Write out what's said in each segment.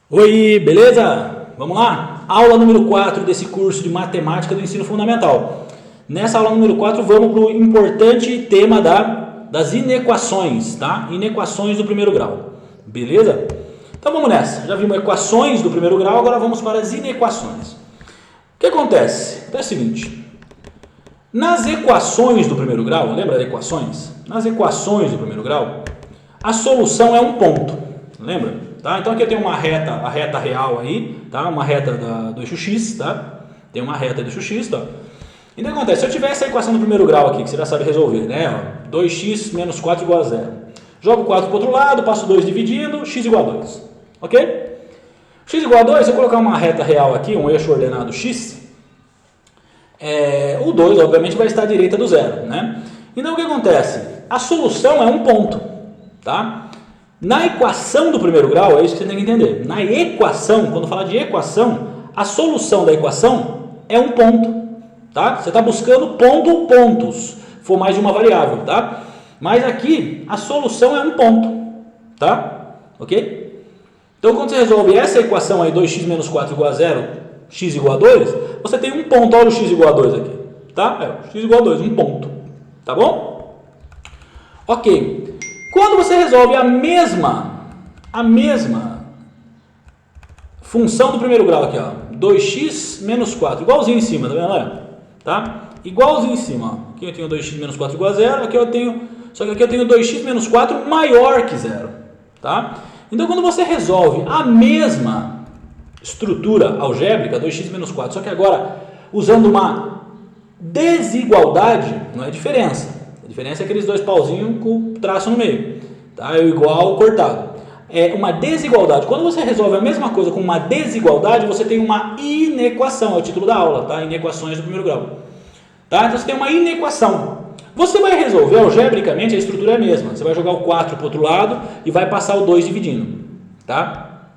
Oi, beleza? Vamos lá? Aula número 4 desse curso de matemática do ensino fundamental. Nessa aula número 4 vamos para o importante tema das inequações, tá? Inequações do primeiro grau, beleza? Então vamos nessa, já vimos equações do primeiro grau, agora vamos para as inequações. O que acontece? Então é o seguinte, nas equações do primeiro grau, lembra das equações? Nas equações do primeiro grau, a solução é um ponto, lembra? Tá? Então aqui eu tenho uma reta, a reta real aí, tá? Uma reta do eixo x, tá? Tem uma reta do eixo x, tá? Então o que acontece? Se eu tiver essa equação do primeiro grau aqui, que você já sabe resolver, né? 2x menos 4 igual a 0. Jogo 4 para o outro lado, passo 2 dividindo, x igual a 2. Ok? X igual a 2, se eu colocar uma reta real aqui, um eixo ordenado x, o 2 obviamente vai estar à direita do 0, né? Então o que acontece? A solução é um ponto, tá? Na equação do primeiro grau, é isso que você tem que entender. Na equação, quando fala de equação, a solução da equação é um ponto, tá? Você está buscando pontos, se for mais de uma variável, tá? Mas aqui, a solução é um ponto, tá? Ok? Então, quando você resolve essa equação aí, 2x menos 4 igual a 0, x igual a 2, você tem um ponto, olha o x igual a 2 aqui, tá? X igual a 2, um ponto, tá bom? Ok. Quando você resolve a mesma função do primeiro grau aqui, ó, 2x menos 4, igualzinho em cima, tá vendo lá? Tá? Igualzinho em cima, ó. Aqui eu tenho 2x menos 4 igual a 0, só que aqui eu tenho 2x menos 4 maior que 0, tá? Então quando você resolve a mesma estrutura algébrica, 2x menos 4, só que agora usando uma desigualdade, não é diferença. A diferença é aqueles dois pauzinhos com traço no meio, tá? É o igual cortado. É uma desigualdade. Quando você resolve a mesma coisa com uma desigualdade, você tem uma inequação, é o título da aula, tá? Inequações do primeiro grau. Tá? Então você tem uma inequação. Você vai resolver algebricamente, a estrutura é a mesma. Você vai jogar o 4 para o outro lado e vai passar o 2 dividindo, tá?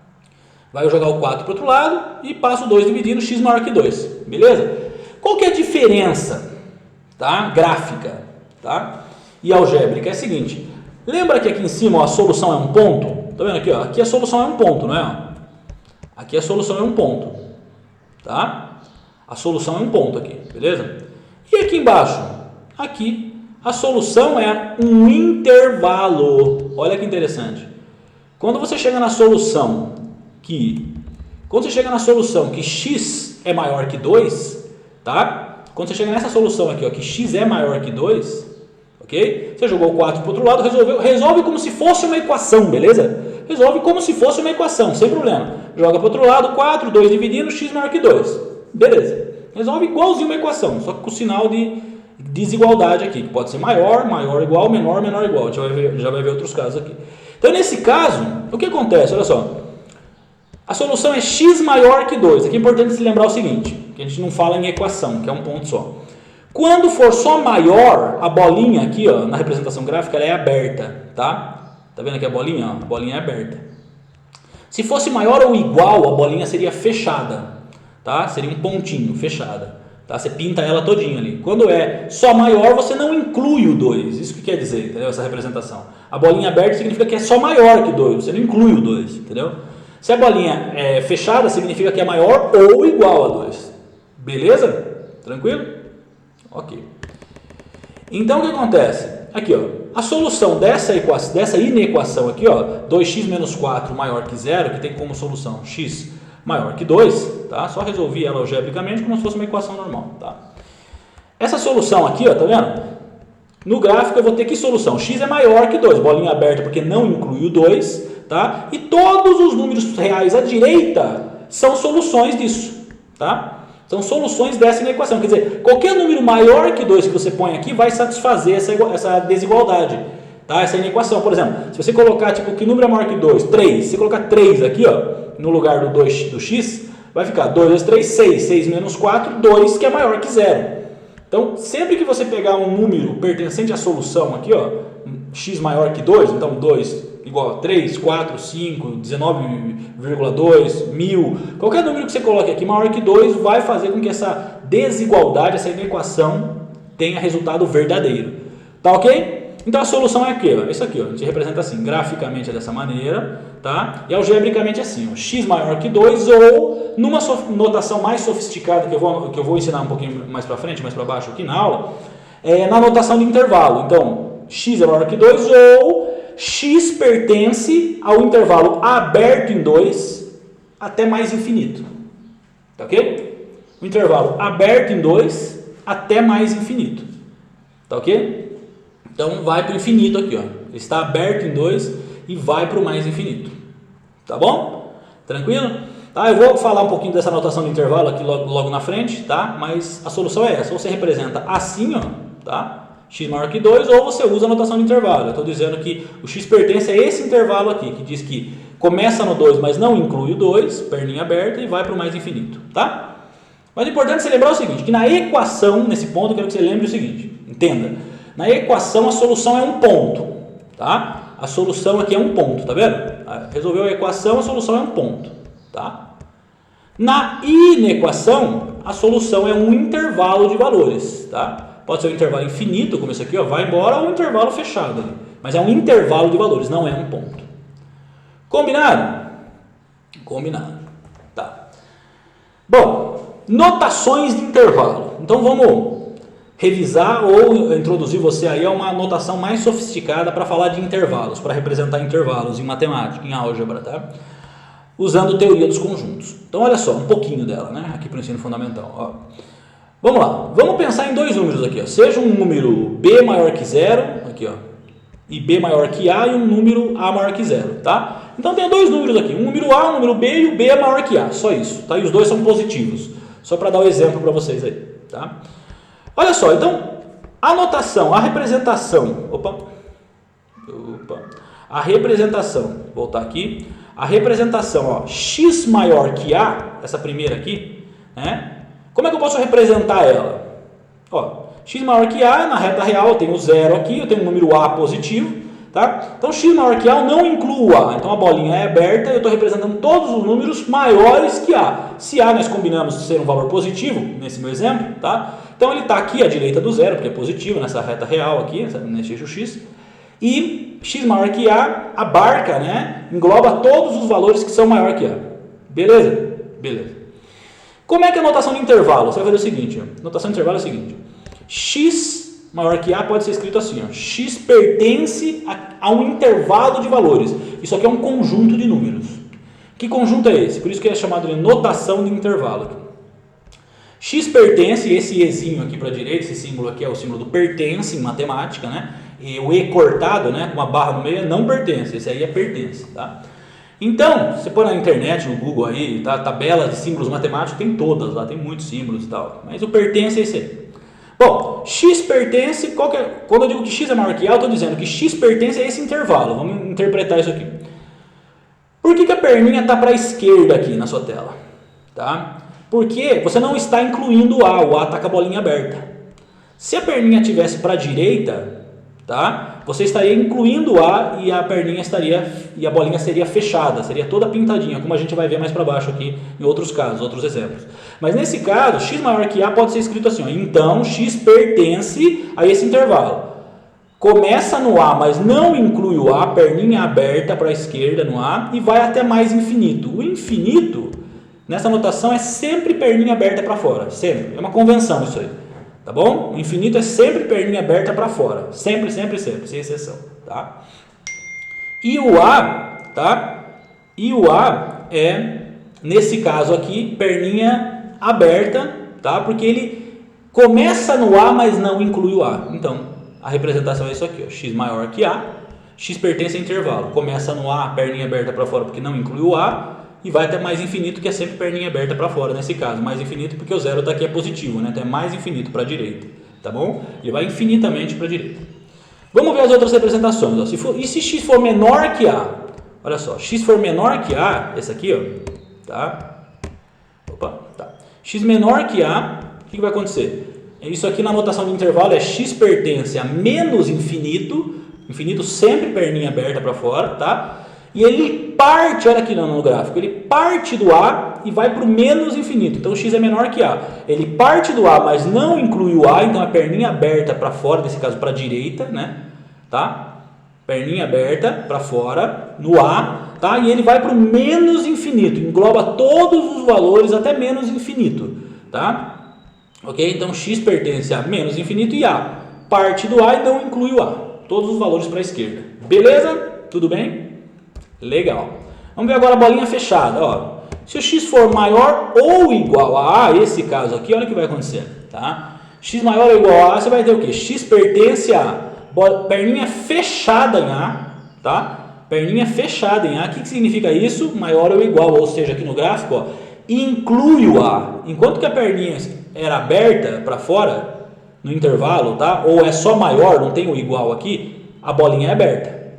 Vai jogar o 4 para o outro lado e passa o 2 dividindo, x maior que 2, beleza? Qual que é a diferença, tá? Gráfica, tá? E algébrica é a seguinte, lembra que aqui em cima ó, a solução é um ponto? Tá vendo aqui? Ó? Aqui a solução é um ponto, não é? Aqui a solução é um ponto, tá? A solução é um ponto aqui, beleza? E aqui embaixo? Aqui a solução é um intervalo. Olha que interessante. Quando você chega na solução que x é maior que 2, tá? Quando você chega nessa solução aqui, ó, que x é maior que 2, ok? Você jogou o 4 para o outro lado, resolve como se fosse uma equação, beleza? Resolve como se fosse uma equação, sem problema. Joga para o outro lado, 4, 2 dividindo, x maior que 2. Beleza. Resolve igualzinho uma equação, só que com o sinal de desigualdade aqui, que pode ser maior, maior igual, menor, menor igual. A gente já vai ver outros casos aqui. Então, nesse caso, o que acontece? Olha só. A solução é x maior que 2. Aqui é importante se lembrar o seguinte, que a gente não fala em equação, que é um ponto só. Quando for só maior, a bolinha aqui, ó, na representação gráfica, ela é aberta, tá? Tá vendo aqui a bolinha? Ó? A bolinha é aberta. Se fosse maior ou igual, a bolinha seria fechada, tá? Seria um pontinho, fechada, tá? Você pinta ela todinha ali. Quando é só maior, você não inclui o 2. Isso que quer dizer, entendeu? Essa representação. A bolinha aberta significa que é só maior que 2, você não inclui o 2, entendeu? Se a bolinha é fechada, significa que é maior ou igual a 2. Beleza? Tranquilo? Ok. Então o que acontece? Aqui, ó, a solução dessa inequação aqui, ó, 2x menos 4 maior que 0, que tem como solução x maior que 2, tá? Só resolvi ela algebricamente como se fosse uma equação normal, tá? Essa solução aqui, ó, tá vendo? No gráfico eu vou ter que solução? X é maior que 2, bolinha aberta porque não inclui o 2, tá? E todos os números reais à direita são soluções disso, tá? São soluções dessa inequação. Quer dizer, qualquer número maior que 2 que você põe aqui vai satisfazer essa desigualdade, tá? Essa inequação. Por exemplo, se você colocar, tipo, que número é maior que 2? 3. Se você colocar 3 aqui, ó, no lugar do x, vai ficar 2 vezes 3, 6. 6 menos 4, 2, que é maior que 0. Então, sempre que você pegar um número pertencente à solução aqui, ó, x maior que 2, então 2 igual a 3, 4, 5, 19,2, 1000, qualquer número que você coloque aqui maior que 2 vai fazer com que essa desigualdade, essa inequação tenha resultado verdadeiro. Tá ok? Então a solução é aqui, ó, isso aqui, ó, a gente representa assim, graficamente é dessa maneira, tá? E algebricamente assim, ó, x maior que 2 ou numa notação mais sofisticada que eu vou ensinar um pouquinho mais para frente, mais para baixo aqui na aula, na notação de intervalo. Então, x é maior que 2 ou x pertence ao intervalo aberto em 2 até mais infinito. Tá ok? O intervalo aberto em 2 até mais infinito. Tá ok? Então vai para o infinito aqui, ó. Ele está aberto em 2 e vai para o mais infinito. Tá bom? Tranquilo? Tá, eu vou falar um pouquinho dessa notação de intervalo aqui logo na frente, tá? Mas a solução é essa. Ou você representa assim, ó, tá? X maior que 2, ou você usa a notação de intervalo. Eu estou dizendo que o x pertence a esse intervalo aqui, que diz que começa no 2, mas não inclui o 2, perninha aberta, e vai para o mais infinito, tá? Mas é importante você lembrar o seguinte, que na equação, nesse ponto, eu quero que você lembre o seguinte, entenda, na equação a solução é um ponto, tá? A solução aqui é um ponto, tá vendo? Resolveu a equação, a solução é um ponto, tá? Na inequação, a solução é um intervalo de valores, tá? Pode ser um intervalo infinito, como esse aqui, ó, vai embora, ou um intervalo fechado ali. Mas é um intervalo de valores, não é um ponto. Combinado? Combinado. Tá. Bom, notações de intervalo. Então vamos revisar ou introduzir você aí a uma notação mais sofisticada para falar de intervalos, para representar intervalos em matemática, em álgebra, tá? Usando teoria dos conjuntos. Então olha só, um pouquinho dela, né? Aqui para o ensino fundamental, ó. Vamos lá, vamos pensar em dois números aqui, ó. Seja um número b maior que 0, aqui, ó, e b maior que a, e um número a maior que 0, tá? Então tem dois números aqui, um número a, um número b, e o b é maior que a, só isso, tá? E os dois são positivos, só para dar o exemplo para vocês aí, tá? Olha só, então, a notação, a representação, a representação, vou voltar aqui, a representação, ó, x maior que a, essa primeira aqui, né? Como é que eu posso representar ela? Ó, x maior que a, na reta real eu tenho 0 aqui, eu tenho um número a positivo, tá? Então x maior que a eu não incluo a, então a bolinha é aberta e eu estou representando todos os números maiores que a. Se a nós combinamos ser um valor positivo, nesse meu exemplo, tá? Então ele está aqui à direita do zero, porque é positivo nessa reta real aqui, nesse eixo x, e x maior que a abarca, né? Engloba todos os valores que são maior que a. Beleza? Beleza. Como é que é a notação de intervalo? Você vai fazer o seguinte, ó. Notação de intervalo é o seguinte, x maior que a pode ser escrito assim, ó. X pertence a um intervalo de valores. Isso aqui é um conjunto de números. Que conjunto é esse? Por isso que é chamado de notação de intervalo. X pertence, esse ezinho aqui para a direita, esse símbolo aqui é o símbolo do pertence em matemática, né? E o e cortado, né, com uma barra no meio, não pertence, esse aí é pertence, tá? Então, você põe na internet, no Google aí, tá? Tabela de símbolos matemáticos, tem todas lá, tem muitos símbolos e tal. Mas o pertence é esse aí. Bom, x pertence, quando eu digo que x é maior que a, eu estou dizendo que x pertence a esse intervalo. Vamos interpretar isso aqui. Por que a perninha está para a esquerda aqui na sua tela? Tá? Porque você não está incluindo o a está com a bolinha aberta. Se a perninha estivesse para a direita, tá? Você estaria incluindo o a e a perninha e a bolinha seria fechada, seria toda pintadinha, como a gente vai ver mais para baixo aqui em outros casos, outros exemplos. Mas nesse caso, x maior que a pode ser escrito assim, ó, então x pertence a esse intervalo. Começa no a, mas não inclui o a, perninha aberta para a esquerda no a e vai até mais infinito. O infinito, nessa notação, é sempre perninha aberta para fora, sempre. É uma convenção isso aí. Tá bom? O infinito é sempre perninha aberta para fora. Sempre, sempre, sempre, sem exceção. Tá? E o A, tá? E o A é, nesse caso aqui, perninha aberta, tá? Porque ele começa no A, mas não inclui o A. Então, a representação é isso aqui, ó. X maior que A, x pertence a intervalo. Começa no A, perninha aberta para fora, porque não inclui o A. E vai até mais infinito, que é sempre perninha aberta para fora nesse caso. Mais infinito porque o zero daqui é positivo, né? Então é mais infinito para a direita, tá bom? Ele vai infinitamente para a direita. Vamos ver as outras representações. Ó. E se x for menor que a? Olha só, x for menor que a, esse aqui, ó, tá? Opa, tá. X menor que a, o que vai acontecer? Isso aqui na notação de intervalo é x pertence a menos infinito, infinito sempre perninha aberta para fora, tá? E ele parte, olha aqui no gráfico, ele parte do A e vai para o menos infinito. Então x é menor que A. Ele parte do A, mas não inclui o A, então a perninha aberta para fora, nesse caso para a direita, né? tá? Perninha aberta para fora, no A, tá? E ele vai para o menos infinito, engloba todos os valores até menos infinito, tá? Ok? Então x pertence a menos infinito e A parte do A e não inclui o A, todos os valores para a esquerda. Beleza? Tudo bem? Legal. Vamos ver agora a bolinha fechada, ó. Se o x for maior ou igual a A, esse caso aqui, olha o que vai acontecer, tá? X maior ou igual a A, você vai ter o quê? X pertence a perninha fechada em A, tá? Perninha fechada em A. O que significa isso? Maior ou igual, ou seja, aqui no gráfico, ó, inclui o A. Enquanto que a perninha era aberta para fora, no intervalo, tá? Ou é só maior, não tem o igual aqui, a bolinha é aberta,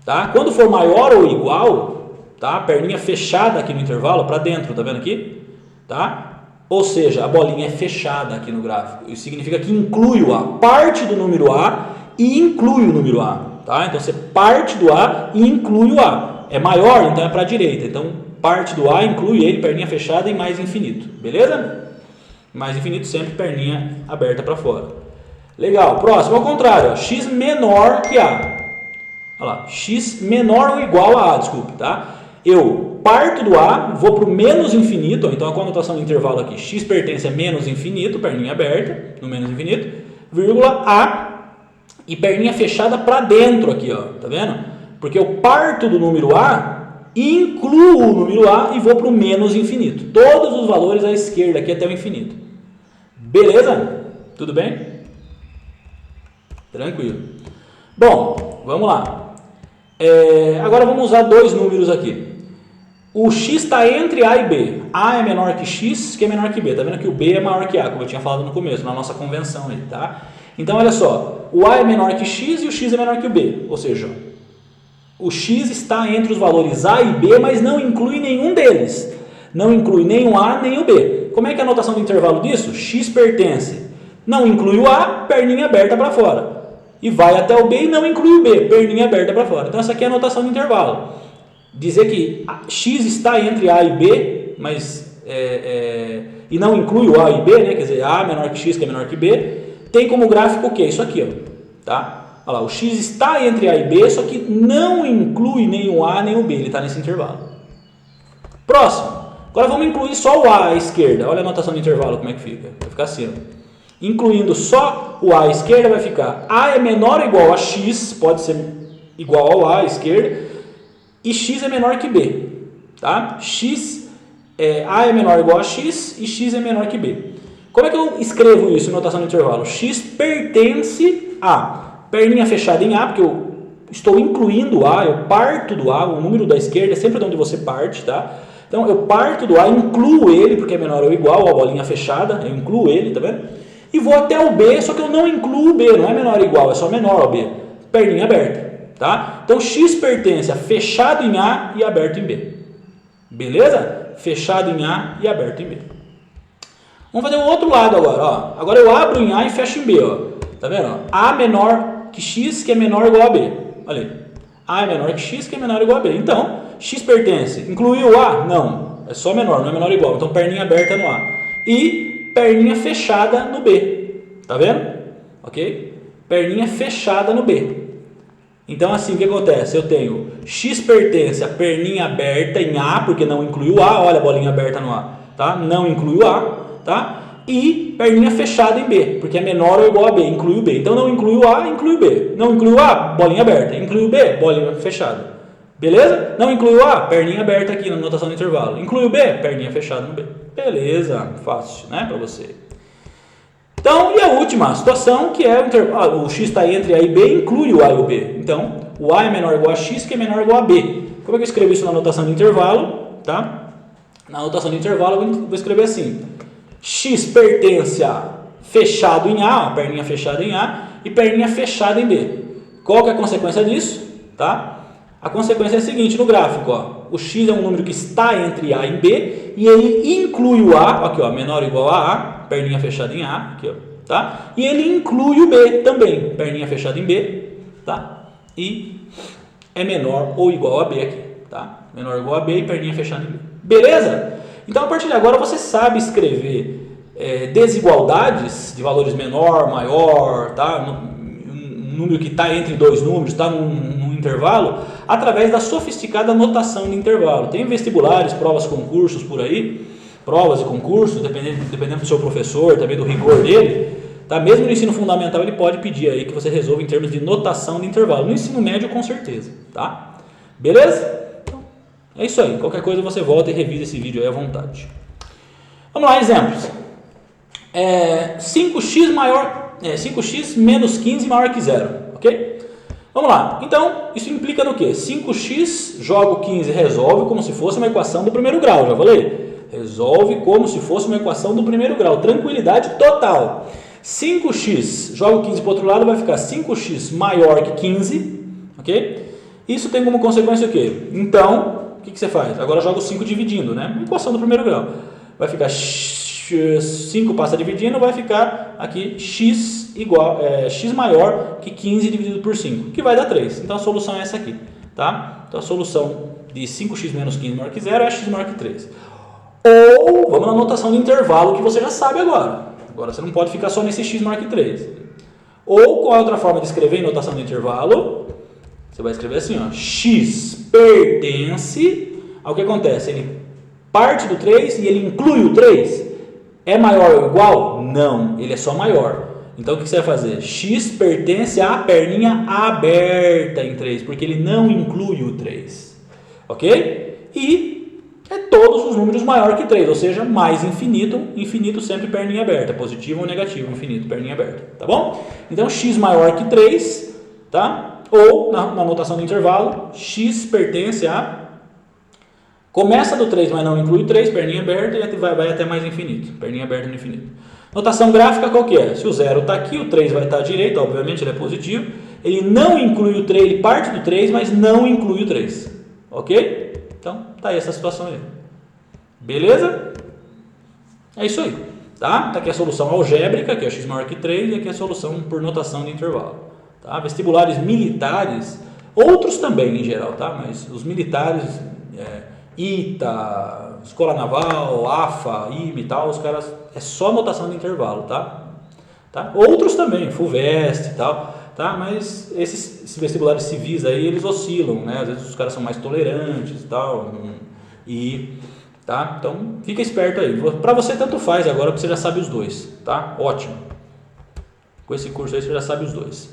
tá? Quando for maior ou igual, tá? Perninha fechada aqui no intervalo, para dentro, tá vendo aqui? Tá? Ou seja, a bolinha é fechada aqui no gráfico. Isso significa que inclui o A, parte do número A e inclui o número A, tá? Então você parte do A e inclui o A. É maior, então é para a direita. Então parte do A inclui ele, perninha fechada e mais infinito, beleza? Mais infinito sempre perninha aberta para fora. Legal. Próximo, ao contrário, ó, x menor que A. Olha lá, x menor ou igual a A, desculpe, tá? Eu parto do A, vou para o menos infinito, ó, então a conotação do intervalo aqui, x pertence a menos infinito, perninha aberta, no menos infinito, vírgula A, e perninha fechada para dentro aqui, ó, tá vendo? Porque eu parto do número A, incluo o número A e vou para o menos infinito. Todos os valores à esquerda aqui até o infinito. Beleza? Tudo bem? Tranquilo. Bom, vamos lá. Agora vamos usar dois números aqui. O x está entre A e B. A é menor que x, que é menor que B. Tá vendo que o B é maior que A, como eu tinha falado no começo, na nossa convenção aí, tá? Então, olha só. O A é menor que x e o x é menor que o B. Ou seja, o x está entre os valores A e B, mas não inclui nenhum deles. Não inclui nem o A nem o B. Como é que é a notação do intervalo disso? X pertence. Não inclui o A, perninha aberta para fora. E vai até o B e não inclui o B, perninha aberta para fora. Então, essa aqui é a notação do intervalo. Dizer que x está entre A e B, mas e não inclui o A e B, né? Quer dizer, A menor que x, que é menor que B, tem como gráfico o quê? Isso aqui, ó, tá? Olha lá, o x está entre A e B, só que não inclui nem o A nem o B, ele está nesse intervalo. Próximo. Agora vamos incluir só o A à esquerda. Olha a notação do intervalo como é que fica. Vai ficar assim, ó. Incluindo só o A à esquerda vai ficar A é menor ou igual a x, pode ser igual ao A à esquerda, e x é menor que B, tá? A é menor ou igual a x e x é menor que B. Como é que eu escrevo isso em notação de intervalo? X pertence a perninha fechada em A, porque eu estou incluindo A, eu parto do A, o número da esquerda é sempre de onde você parte, tá? Então eu parto do A, incluo ele, porque é menor ou igual, a bolinha fechada, eu incluo ele, tá vendo? E vou até o B, só que eu não incluo o B, não é menor ou igual, é só menor ao B, perninha aberta. Tá? Então, x pertence a fechado em A e aberto em B. Beleza? Fechado em A e aberto em B. Vamos fazer o outro lado agora. Ó. Agora eu abro em A e fecho em B. Ó. Tá vendo? A menor que x, que é menor ou igual a B. Olha aí. A é menor que x, que é menor ou igual a B. Então, x pertence. Incluiu A? Não. É só menor, não é menor ou igual. Então, perninha aberta no A. E perninha fechada no B. Tá vendo? Ok? Perninha fechada no B. Então, assim, o que acontece? Eu tenho x pertence a perninha aberta em A, porque não inclui o A, olha a bolinha aberta no A, tá? Não inclui o A, tá? E perninha fechada em B, porque é menor ou igual a B, inclui o B. Então, não inclui o A, inclui o B. Não inclui o A, bolinha aberta. Inclui o B, bolinha fechada. Beleza? Não inclui o A, perninha aberta aqui na notação do intervalo. Inclui o B, perninha fechada no B. Beleza, fácil, né, para você. Então, e a última situação, que é o x está entre A e B, inclui o A e o B. Então, o A é menor ou igual a x, que é menor ou igual a B. Como é que eu escrevo isso na notação de intervalo? Tá? Na notação de intervalo, eu vou escrever assim. X pertence a fechado em A, perninha fechada em A, e perninha fechada em B. Qual que é a consequência disso? Tá? A consequência é a seguinte no gráfico. Ó. O x é um número que está entre A e B, e ele inclui o A, aqui, ó, menor ou igual a A, perninha fechada em A, aqui, ó, tá? E ele inclui o B também, perninha fechada em B, tá? E é menor ou igual a B aqui, tá? Menor ou igual a B e perninha fechada em B. Beleza? Então, a partir de agora, você sabe escrever desigualdades de valores menor, maior, tá? número que está entre dois números, está num intervalo, através da sofisticada notação de intervalo. Tem vestibulares, provas, concursos por aí, provas e concursos, dependendo do seu professor, também do rigor dele, tá? Mesmo no ensino fundamental ele pode pedir aí que você resolva em termos de notação de intervalo. No ensino médio com certeza, tá? Beleza? Então, é isso aí. Qualquer coisa você volta e revisa esse vídeo aí à vontade. Vamos lá, exemplos. 5x menos 15 maior que zero, ok? Vamos lá. Então, isso implica no quê? 5x, jogo 15, resolve como se fosse uma equação do primeiro grau, já falei? Resolve como se fosse uma equação do primeiro grau, tranquilidade total. 5x, jogo 15 para o outro lado, vai ficar 5x maior que 15, ok? Isso tem como consequência o quê? Então, o que você faz? Agora joga o 5 dividindo, né? Equação do primeiro grau. Vai ficar 5 passa dividindo, vai ficar aqui x maior que 15 dividido por 5, que vai dar 3. Então a solução é essa aqui, tá? Então a solução de 5x menos 15 maior que 0 é x maior que 3. Ou, vamos na notação de intervalo que você já sabe agora. Agora você não pode ficar só nesse x maior que 3. Ou qual é a outra forma de escrever em notação de intervalo? Você vai escrever assim, ó, x pertence ao que acontece? Ele parte do 3 e ele inclui o 3. É maior ou igual? Não, ele é só maior. Então o que você vai fazer? X pertence à perninha aberta em 3, porque ele não inclui o 3. Ok? E é todos os números maior que 3, ou seja, mais infinito, infinito sempre perninha aberta, positivo ou negativo, infinito, perninha aberta, tá bom? Então x maior que 3, tá? Ou na notação do intervalo, x pertence a... Começa do 3, mas não inclui o 3, perninha aberta, e vai até mais infinito, perninha aberta no infinito. Notação gráfica qual que é? Se o 0 está aqui, o 3 vai estar à direita, obviamente ele é positivo. Ele não inclui o 3, ele parte do 3, mas não inclui o 3. Ok? Então, tá aí essa situação aí. Beleza? É isso aí. Tá? Tá aqui a solução algébrica, que é x maior que 3, e aqui a solução por notação de intervalo. Tá? Vestibulares militares, outros também em geral, tá? Mas os militares... ITA, Escola Naval, AFA, IME e tal, os caras, é só notação de intervalo, tá? Outros também, FUVEST e tal, tá? Mas esses vestibulares civis aí, eles oscilam, né? Às vezes os caras são mais tolerantes e tal, tá? Então, fica esperto aí. Para você tanto faz agora, porque você já sabe os dois, tá? Ótimo. Com esse curso aí você já sabe os dois.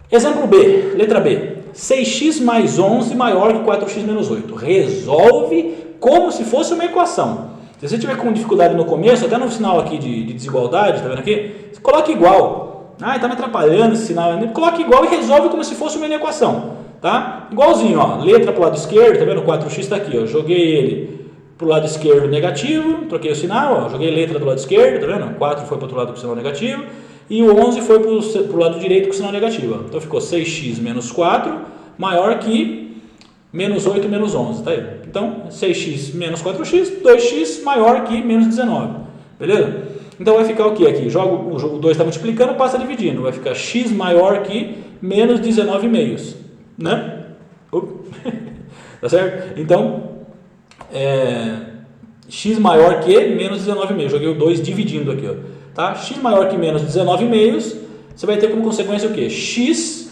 Exemplo B, letra B. 6x mais 11 maior que 4x menos 8. Resolve como se fosse uma equação. Se você tiver com dificuldade no começo, até no sinal aqui de desigualdade, tá vendo aqui? Você coloca igual. Está me atrapalhando esse sinal. Coloca igual e resolve como se fosse uma equação. Tá? Igualzinho, ó. Letra para o lado esquerdo, tá vendo? O 4x está aqui, ó. Joguei ele para o lado esquerdo negativo, troquei o sinal, ó. Joguei letra do lado esquerdo, tá vendo? 4 foi para o outro lado com o sinal negativo. E o 11 foi para o lado direito com o sinal negativo. Ó. Então ficou 6x menos 4 maior que menos 8 menos 11. Tá aí. Então 6x menos 4x, 2x maior que menos 19. Beleza? Então vai ficar o que aqui? O jogo 2 está multiplicando, passa dividindo. Vai ficar x maior que menos 19,5. Né? Tá certo? Então, x maior que menos 19,5. Joguei o 2 dividindo aqui, ó. Tá? X maior que menos 19,5, você vai ter como consequência o quê? X,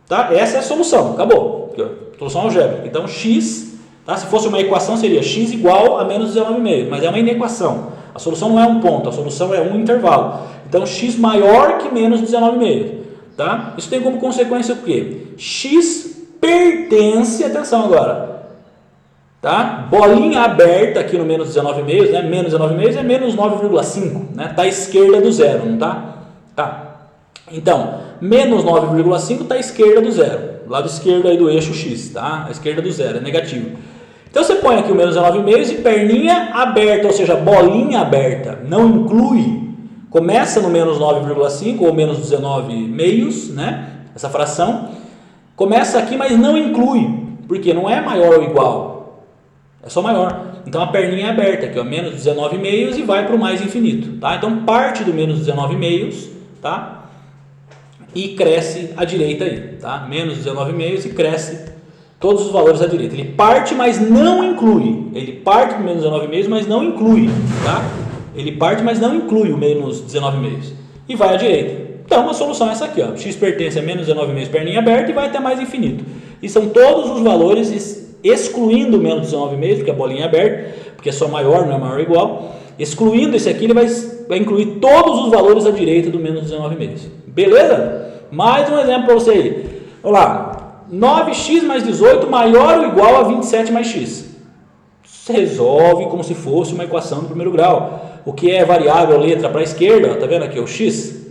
tá? Essa é a solução, acabou. Aqui, ó, solução algébrica. Então, x, tá? Se fosse uma equação, seria x igual a menos 19,5, mas é uma inequação. A solução não é um ponto, a solução é um intervalo. Então, x maior que menos 19,5. Tá? Isso tem como consequência o quê? X pertence, atenção agora, tá? Bolinha aberta aqui no menos 19,5, né? Menos 19,5 é menos 9,5, né? Tá à esquerda do zero, não tá? Tá. Então, menos 9,5 está à esquerda do zero, lado esquerdo aí do eixo x, tá? À esquerda do zero, é negativo. Então você põe aqui o menos 19,5 e perninha aberta, ou seja, bolinha aberta, não inclui. Começa no menos 9,5 ou menos 19,5, né? Essa fração começa aqui, mas não inclui, porque não é maior ou igual. É só maior. Então a perninha é aberta aqui, ó, menos 19,5 e vai para o mais infinito. Tá? Então parte do menos 19,5, tá? E cresce à direita aí. Tá? Menos 19,5 e cresce todos os valores à direita. Ele parte, mas não inclui. Ele parte do menos 19,5, mas não inclui. Tá? Ele parte, mas não inclui o menos 19,5. E vai à direita. Então a solução é essa aqui, ó. X pertence a menos 19,5 perninha aberta e vai até mais infinito. E são todos os valores, excluindo menos 19,5, porque a bolinha é aberta, porque é só maior, não é maior ou igual. Excluindo esse aqui, ele vai incluir todos os valores à direita do menos 19,5. Beleza? Mais um exemplo para você aí. Vamos lá. 9x mais 18 maior ou igual a 27 mais x. Você resolve como se fosse uma equação do primeiro grau. O que é variável, letra para a esquerda, tá vendo aqui o x?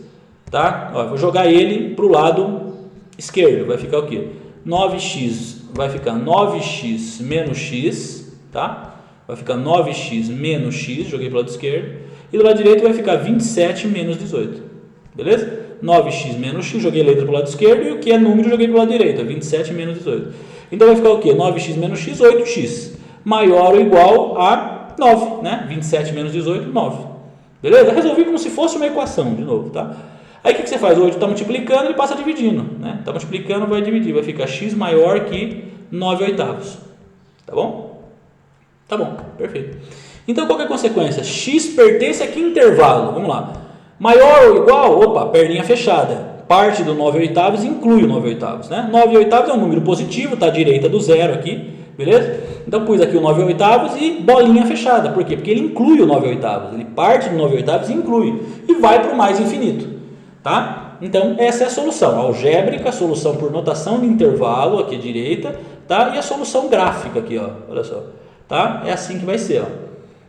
Tá? Ó, vou jogar ele para o lado esquerdo. Vai ficar o quê? 9x vai ficar 9x menos x, tá? Vai ficar 9x menos x, joguei para o lado esquerdo. E do lado direito vai ficar 27 menos 18. Beleza? 9x menos x, joguei letra para o lado esquerdo. E o que é número, joguei para o lado direito. 27 menos 18. Então vai ficar o quê? 9x menos x, 8x. Maior ou igual a 9, né? 27 menos 18, 9. Beleza? Resolvi como se fosse uma equação, de novo, tá? Aí o que você faz? 8 está multiplicando, ele passa dividindo, né? Está multiplicando, vai dividir. Vai ficar x maior que 9 oitavos. Tá bom? Tá bom, perfeito. Então qual que é a consequência? X pertence a que intervalo? Vamos lá. Maior ou igual? Opa, perninha fechada. Parte do 9 oitavos inclui o 9 oitavos, né? 9 oitavos é um número positivo, está à direita do zero aqui, beleza? Então pus aqui o 9 oitavos e bolinha fechada. Por quê? Porque ele inclui o 9 oitavos. Ele parte do 9 oitavos e inclui. E vai para o mais infinito, tá? Então essa é a solução algébrica, a solução por notação de intervalo aqui à direita, tá? E a solução gráfica aqui, ó, olha só, tá? É assim que vai ser, ó.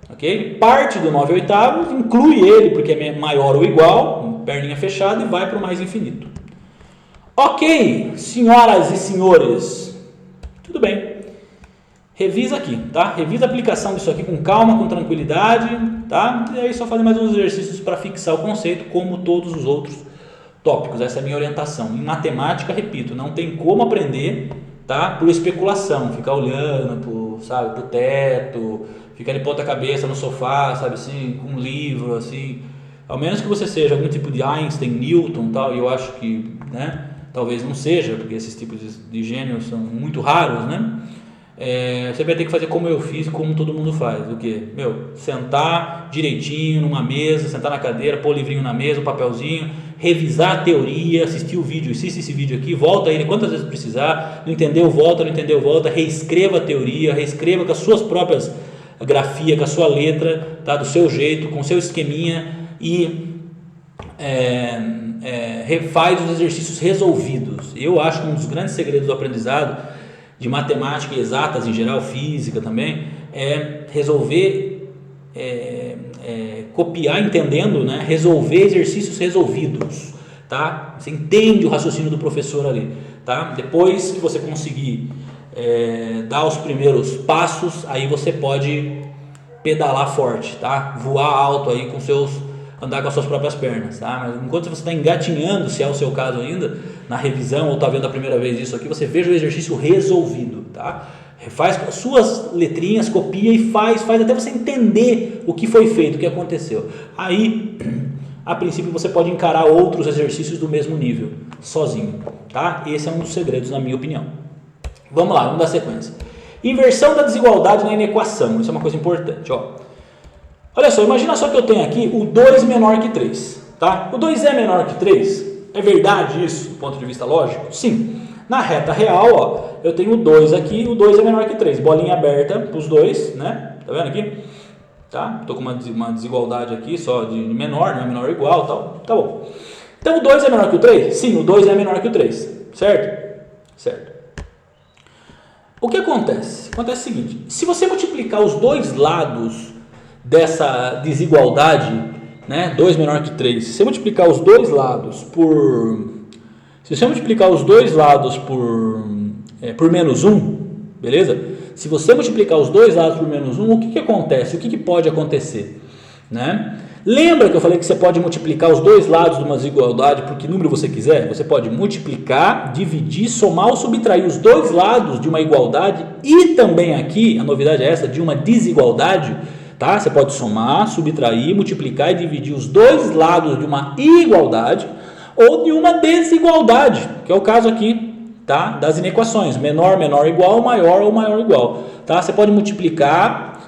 Ok? Parte do 9 oitavos, inclui ele porque é maior ou igual, perninha fechada, e vai para o mais infinito. Ok, senhoras e senhores, tudo bem. Revisa aqui, tá? Revisa a aplicação disso aqui com calma, com tranquilidade, tá? E aí só fazer mais uns exercícios para fixar o conceito, como todos os outros tópicos. Essa é a minha orientação. Em matemática, repito, não tem como aprender, tá? Por especulação, ficar olhando pro teto, ficar de ponta cabeça no sofá, sabe assim, com um livro, assim. Ao menos que você seja algum tipo de Einstein, Newton, tal, e eu acho que, né? Talvez não seja, porque esses tipos de gênios são muito raros, né? Você vai ter que fazer como eu fiz e como todo mundo faz. O quê? Sentar direitinho numa mesa, sentar na cadeira, pôr o livrinho na mesa, o papelzinho, revisar a teoria, assistir o vídeo, assiste esse vídeo aqui, volta ele quantas vezes precisar, não entendeu, volta, não entendeu, volta, reescreva a teoria, reescreva com as suas próprias grafia, com a sua letra, tá? Do seu jeito, com o seu esqueminha e refaz os exercícios resolvidos. Eu acho que um dos grandes segredos do aprendizado de matemática e exatas em geral, física também, é resolver, copiar entendendo, né? Resolver exercícios resolvidos, tá? Você entende o raciocínio do professor ali, tá? Depois que você conseguir dar os primeiros passos, aí você pode pedalar forte, tá? Voar alto aí andar com as suas próprias pernas, tá? Mas enquanto você está engatinhando, se é o seu caso ainda, na revisão ou está vendo a primeira vez isso aqui, você veja o exercício resolvido, tá? Faz com as suas letrinhas, copia e faz até você entender o que foi feito, o que aconteceu. Aí, a princípio, você pode encarar outros exercícios do mesmo nível, sozinho, tá? Esse é um dos segredos, na minha opinião. Vamos lá, vamos dar sequência. Inversão da desigualdade na inequação, isso é uma coisa importante, ó. Olha só, imagina só que eu tenho aqui o 2 menor que 3, tá? O 2 é menor que 3? É verdade isso, do ponto de vista lógico? Sim. Na reta real, ó, eu tenho o 2 aqui, o 2 é menor que 3. Bolinha aberta para os dois, né? Tá vendo aqui? Tá? Tô com uma desigualdade aqui só de menor, não é menor ou igual, tal. Tá bom. Então o 2 é menor que o 3? Sim, o 2 é menor que o 3. Certo? Certo. O que acontece? Acontece o seguinte, se você multiplicar os dois lados dessa desigualdade, né, 2 menor que 3, se você multiplicar os dois lados por menos 1, beleza? Se você multiplicar os dois lados por menos 1, o que acontece? O que pode acontecer? Né? Lembra que eu falei que você pode multiplicar os dois lados de uma desigualdade por que número você quiser? Você pode multiplicar, dividir, somar ou subtrair os dois lados de uma igualdade e também aqui, a novidade é essa, de uma desigualdade. Tá? Você pode somar, subtrair, multiplicar e dividir os dois lados de uma igualdade ou de uma desigualdade, que é o caso aqui, tá? Das inequações, menor, menor igual, maior ou maior igual. Tá? Você pode multiplicar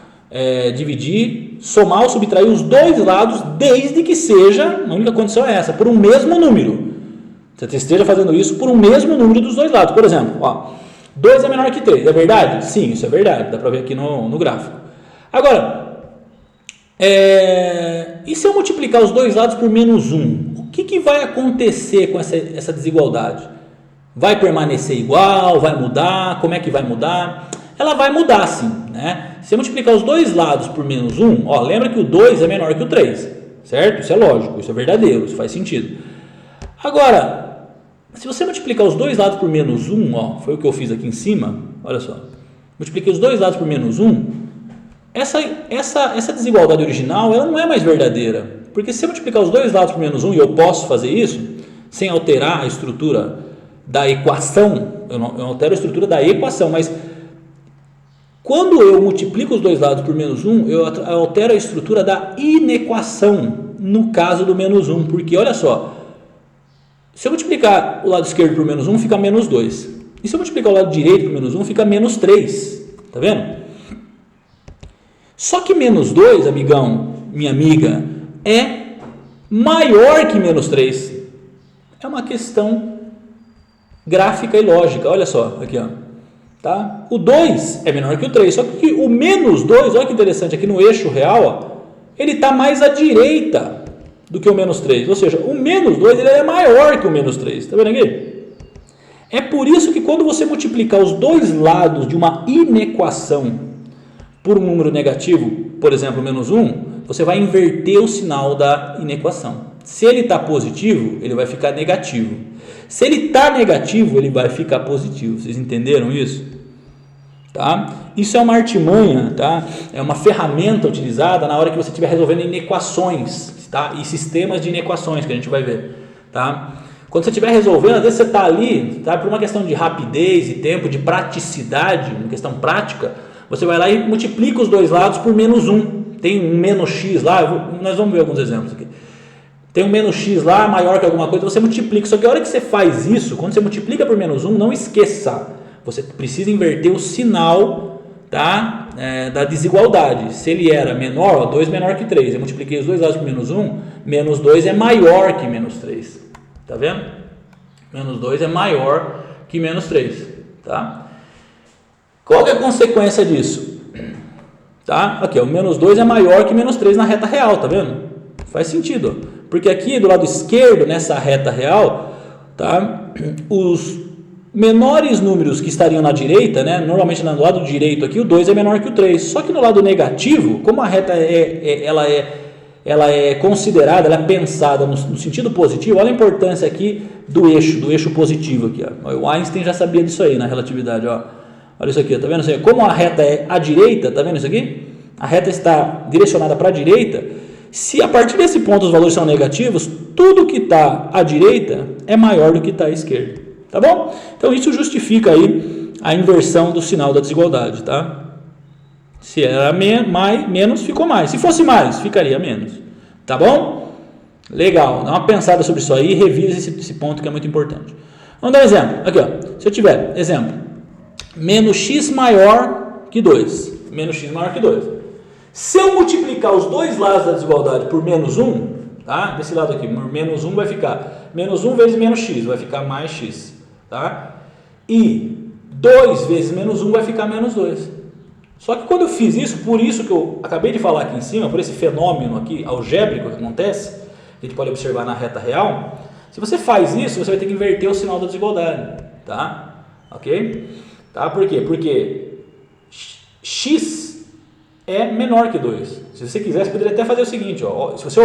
dividir, somar ou subtrair os dois lados, desde que seja, a única condição é essa, por um mesmo número. Você esteja fazendo isso por um mesmo número dos dois lados. Por exemplo, 2 é menor que 3, é verdade? Sim, isso é verdade, dá para ver aqui no gráfico. Agora, e se eu multiplicar os dois lados por menos 1? O que vai acontecer com essa desigualdade? Vai permanecer igual? Vai mudar? Como é que vai mudar? Ela vai mudar sim, né? Se eu multiplicar os dois lados por menos 1, lembra que o 2 é menor que o 3, certo? Isso é lógico, isso é verdadeiro, isso faz sentido. Agora, se você multiplicar os dois lados por menos 1, foi o que eu fiz aqui em cima, olha só, multipliquei os dois lados por menos 1, essa desigualdade original, ela não é mais verdadeira, porque se eu multiplicar os dois lados por menos 1, e eu posso fazer isso, sem alterar a estrutura da equação, eu não altero a estrutura da equação, mas quando eu multiplico os dois lados por menos 1, eu altero a estrutura da inequação, no caso do menos 1, porque olha só, se eu multiplicar o lado esquerdo por menos 1, fica menos 2, e se eu multiplicar o lado direito por menos 1, fica menos 3, tá vendo? Só que menos 2, amigão, minha amiga, é maior que menos 3, é uma questão gráfica e lógica, olha só, aqui tá? O 2 é menor que o 3, só que o menos 2, olha que interessante, aqui no eixo real, ele está mais à direita do que o menos 3, ou seja, o menos 2 ele é maior que o menos 3, está vendo aqui? É por isso que quando você multiplicar os dois lados de uma inequação por um número negativo, por exemplo, menos 1, você vai inverter o sinal da inequação. Se ele está positivo, ele vai ficar negativo. Se ele está negativo, ele vai ficar positivo. Vocês entenderam isso? Tá? Isso é uma artimanha, tá? É uma ferramenta utilizada na hora que você estiver resolvendo inequações, tá? E sistemas de inequações que a gente vai ver. Tá? Quando você estiver resolvendo, às vezes você está ali, tá? Por uma questão de rapidez e tempo, de praticidade, uma questão prática, você vai lá e multiplica os dois lados por menos 1. Tem um menos x lá, nós vamos ver alguns exemplos aqui. Tem um menos x lá, maior que alguma coisa, você multiplica. Só que a hora que você faz isso, quando você multiplica por menos 1, não esqueça. Você precisa inverter o sinal, tá? Da desigualdade. Se ele era menor, 2 menor que 3. Eu multipliquei os dois lados por menos 1, menos 2 é maior que menos 3. Tá vendo? Menos 2 é maior que menos 3. Tá? Qual que é a consequência disso? Tá? Aqui, o menos 2 é maior que menos 3 na reta real, tá vendo? Faz sentido, porque aqui do lado esquerdo, nessa reta real, tá? Os menores números que estariam na direita, né? Normalmente no lado direito aqui, o 2 é menor que o 3, só que no lado negativo, como a reta ela é considerada, ela é pensada no sentido positivo, olha a importância aqui do eixo positivo aqui, ó. O Einstein já sabia disso aí na relatividade, ó. Olha isso aqui, tá vendo? Como a reta é à direita, tá vendo isso aqui? A reta está direcionada para a direita. Se a partir desse ponto os valores são negativos, tudo que está à direita é maior do que está à esquerda, tá bom? Então isso justifica aí a inversão do sinal da desigualdade, tá? Se era menos, ficou mais. Se fosse mais, ficaria menos, tá bom? Legal, dá uma pensada sobre isso aí e revisa esse ponto que é muito importante. Vamos dar um exemplo, aqui ó, se eu tiver, exemplo, menos x maior que 2, menos x maior que 2. Se eu multiplicar os dois lados da desigualdade por menos 1, tá? Desse lado aqui, menos 1 vai ficar menos 1 vezes menos x, vai ficar mais x. Tá? E 2 vezes menos 1 vai ficar menos 2. Só que quando eu fiz isso, por isso que eu acabei de falar aqui em cima, por esse fenômeno aqui algébrico que acontece, que a gente pode observar na reta real, se você faz isso, você vai ter que inverter o sinal da desigualdade. Tá? Ok? Tá? Por quê? Porque x é menor que 2. Se você quiser, você poderia até fazer o seguinte, ó, se você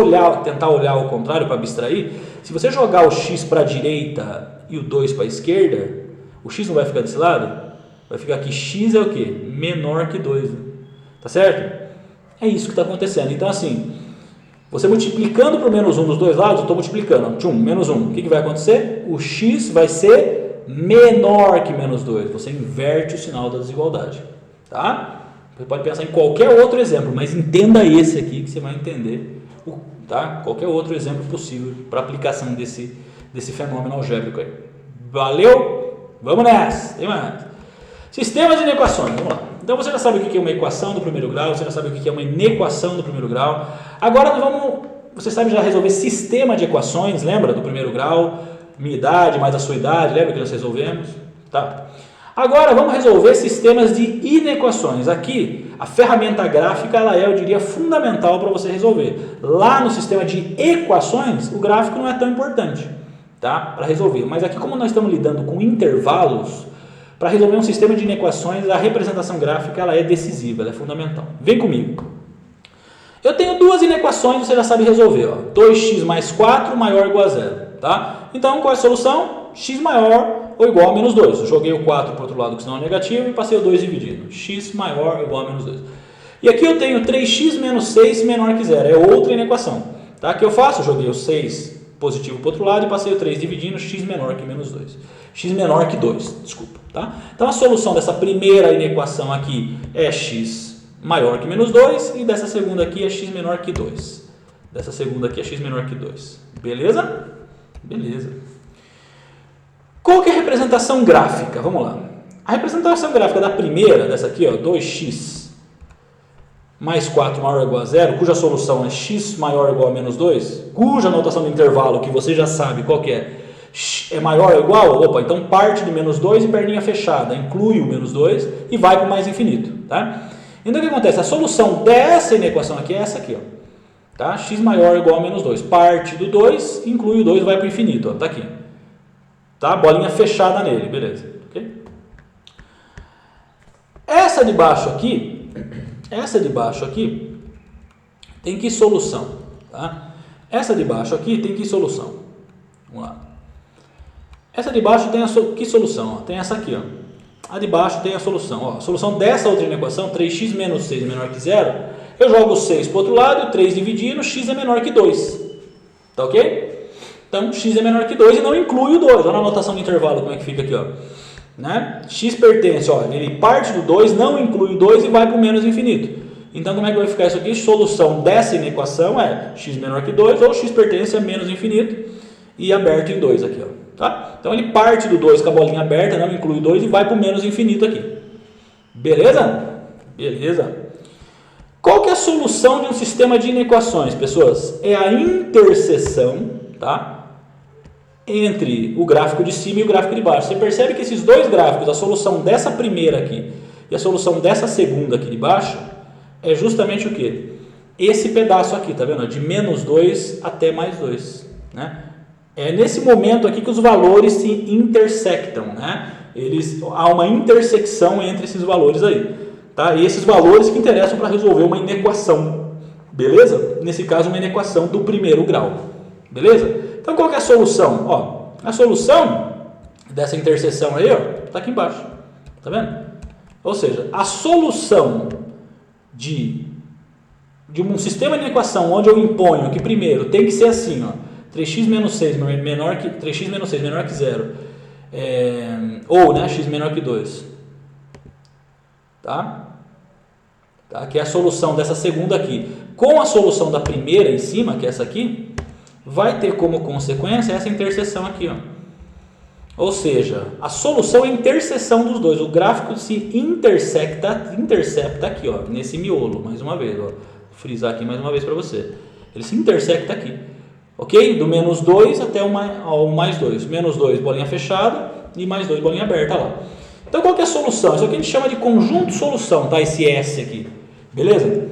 tentar olhar ao contrário para abstrair, se você jogar o x para a direita e o 2 para a esquerda, o x não vai ficar desse lado? Vai ficar aqui, x é o quê? Menor que 2. Tá certo? É isso que está acontecendo. Então assim, você multiplicando por menos 1 dos dois lados, eu estou multiplicando, tchum, menos 1. O que vai acontecer? O x vai ser menor que menos 2. Você inverte o sinal da desigualdade. Tá? Você pode pensar em qualquer outro exemplo, mas entenda esse aqui que você vai entender, tá? Qualquer outro exemplo possível para aplicação desse fenômeno algébrico aí. Valeu? Vamos nessa! Tem mais. Sistemas de inequações, vamos lá. Então você já sabe o que é uma equação do primeiro grau, você já sabe o que é uma inequação do primeiro grau. Agora você sabe já resolver sistema de equações, lembra do primeiro grau? Minha idade mais a sua idade, lembra que nós resolvemos? Tá. Agora vamos resolver sistemas de inequações. Aqui a ferramenta gráfica ela é, eu diria, fundamental para você resolver. Lá no sistema de equações o gráfico não é tão importante, tá? Para resolver. Mas aqui como nós estamos lidando com intervalos, para resolver um sistema de inequações a representação gráfica ela é decisiva, ela é fundamental. Vem comigo. Eu tenho duas inequações, você já sabe resolver. Ó. 2x mais 4 maior ou igual a 0. Tá? Então qual é a solução? X maior ou igual a menos 2. Eu joguei o 4 para o outro lado, que senão é negativo, e passei o 2 dividindo. X maior ou igual a menos 2. E aqui eu tenho 3x menos 6 menor que 0. É outra inequação. Tá? O que eu faço? Eu joguei o 6 positivo para o outro lado e passei o 3 dividindo. X menor que menos 2. X menor que 2, desculpa. Tá? Então a solução dessa primeira inequação aqui é x maior que menos 2. E dessa segunda aqui é x menor que 2. Dessa segunda aqui é x menor que 2. Beleza? Beleza. Qual que é a representação gráfica? Vamos lá. A representação gráfica da primeira, dessa aqui, ó, 2x mais 4 maior ou igual a 0, cuja solução é x maior ou igual a menos 2, cuja notação do intervalo, que você já sabe qual que é maior ou igual, opa, então parte do menos 2 e perninha fechada, inclui o menos 2 e vai para o mais infinito. Tá? Então o que acontece? A solução dessa inequação aqui é essa aqui, ó. Tá? X maior ou igual a menos 2. Parte do 2, inclui o 2 e vai para o infinito. Está aqui. Tá? Bolinha fechada nele. Beleza. Okay? Essa de baixo aqui tem que solução. Tá? Essa de baixo aqui tem que solução. Vamos lá. Essa de baixo tem que solução? Ó? Tem essa aqui. Ó. A de baixo tem a solução. Ó. A solução dessa outra equação, 3x menos 6 menor que 0, eu jogo o 6 para o outro lado, 3 dividindo, x é menor que 2. Tá ok? Então, x é menor que 2 e não inclui o 2. Olha na anotação do intervalo como é que fica aqui. Ó. Né? X pertence, ó, ele parte do 2, não inclui o 2 e vai para o menos infinito. Então, como é que vai ficar isso aqui? Solução dessa inequação é x menor que 2 ou x pertence a menos infinito e aberto em 2 aqui. Ó. Tá? Então, ele parte do 2 com a bolinha aberta, não inclui o 2 e vai para o menos infinito aqui. Beleza? Beleza. Qual que é a solução de um sistema de inequações, pessoas? É a interseção, tá? Entre o gráfico de cima e o gráfico de baixo. Você percebe que esses dois gráficos, a solução dessa primeira aqui e a solução dessa segunda aqui de baixo, é justamente o quê? Esse pedaço aqui, tá vendo? De menos 2 até mais 2, né? É nesse momento aqui que os valores se intersectam, né? Há uma intersecção entre esses valores aí. Tá? E esses valores que interessam para resolver uma inequação, beleza? Nesse caso, uma inequação do primeiro grau, beleza? Então, qual que é a solução? Ó, a solução dessa interseção aí, ó, tá aqui embaixo, tá vendo? Ou seja, a solução de um sistema de inequação onde eu imponho que primeiro tem que ser assim, ó, 3x menos 6 menor que 3x menos 6 menor que 0, ou, né, x menor que 2. Tá? Que é a solução dessa segunda aqui com a solução da primeira em cima, que é essa aqui, vai ter como consequência essa interseção aqui, ó. Ou seja, a solução é a interseção dos dois. O gráfico se intercepta aqui, ó, nesse miolo, mais uma vez, ó. Vou frisar aqui mais uma vez para você. Ele se intersecta aqui, ok? Do menos 2 até o mais 2. Menos 2, bolinha fechada, e mais 2, bolinha aberta lá. Então, qual que é a solução? Isso aqui a gente chama de conjunto solução, tá? Esse S aqui, beleza?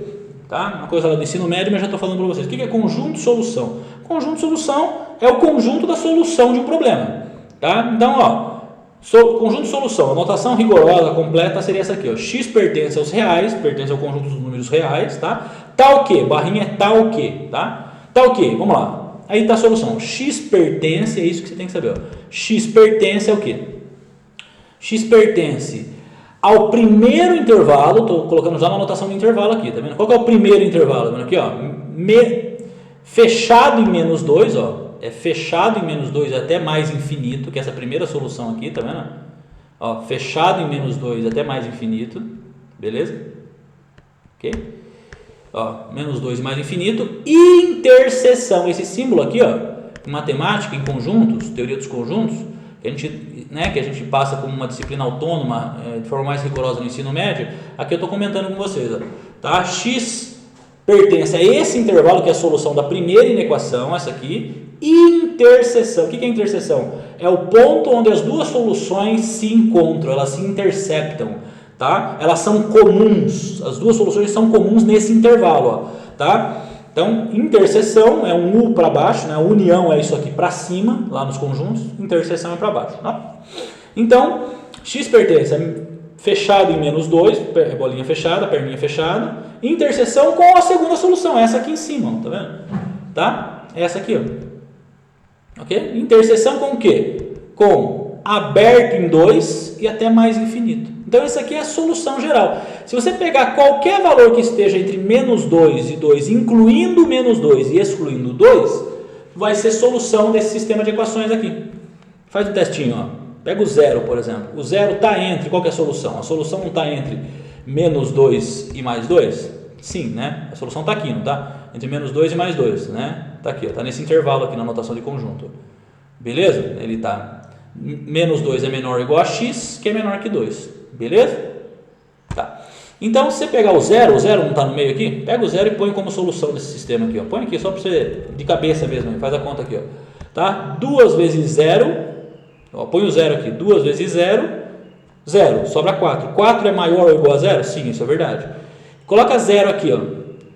Tá? Uma coisa lá do ensino médio, mas já estou falando para vocês. O que é conjunto solução? Conjunto solução é o conjunto da solução de um problema, tá? Então, ó, conjunto solução, a notação rigorosa, completa, seria essa aqui, ó. X pertence aos reais, pertence ao conjunto dos números reais, tá? Tal que, barrinha é tal que, tá? Tal que, vamos lá. Aí está a solução. X pertence, é isso que você tem que saber, ó. X pertence ao quê? X pertence ao primeiro intervalo, estou colocando já na anotação do intervalo aqui, tá vendo? Qual que é o primeiro intervalo? Tá vendo aqui, ó, fechado em menos 2, ó, é fechado em menos 2 até mais infinito, que é essa primeira solução aqui, tá vendo? Ó, fechado em menos 2 até mais infinito, beleza? Ok? Ó, menos 2 e mais infinito, interseção, esse símbolo aqui, ó, em matemática, em conjuntos, teoria dos conjuntos, que a gente passa como uma disciplina autônoma, de forma mais rigorosa no ensino médio, aqui eu estou comentando com vocês. Ó, tá? X pertence a esse intervalo que é a solução da primeira inequação, essa aqui, interseção. O que é interseção? É o ponto onde as duas soluções se encontram, elas se interceptam, tá? Elas são comuns, as duas soluções são comuns nesse intervalo, ó, tá? Então, interseção é um U para baixo, né? União é isso aqui para cima, lá nos conjuntos, interseção é para baixo, tá? Então, X pertence a fechado em menos 2, bolinha fechada, perninha fechada, interseção com a segunda solução, essa aqui em cima, ó, tá vendo? Tá? Essa aqui, ó. Ok? Interseção com o quê? Com aberto em 2 e até mais infinito. Então, essa aqui é a solução geral. Se você pegar qualquer valor que esteja entre menos 2 e 2, incluindo menos 2 e excluindo 2, vai ser solução desse sistema de equações aqui. Faz um testinho, ó. Pega o zero, por exemplo. O zero está entre, qual que é a solução? A solução não está entre menos 2 e mais 2? Sim, né? A solução está aqui, não está? Entre menos 2 e mais 2, né? Está aqui, está nesse intervalo aqui na notação de conjunto. Beleza? Ele está menos 2 é menor ou igual a x, que é menor que 2. Beleza? Tá. Então, se você pegar o zero não está no meio aqui, pega o zero e põe como solução desse sistema aqui, ó. Põe aqui só para você, de cabeça mesmo, faz a conta aqui, ó. Tá? 2 vezes 0, ó, põe o zero aqui, 2 vezes 0, 0, sobra 4. 4 é maior ou igual a 0? Sim, isso é verdade. Coloca 0 aqui, ó.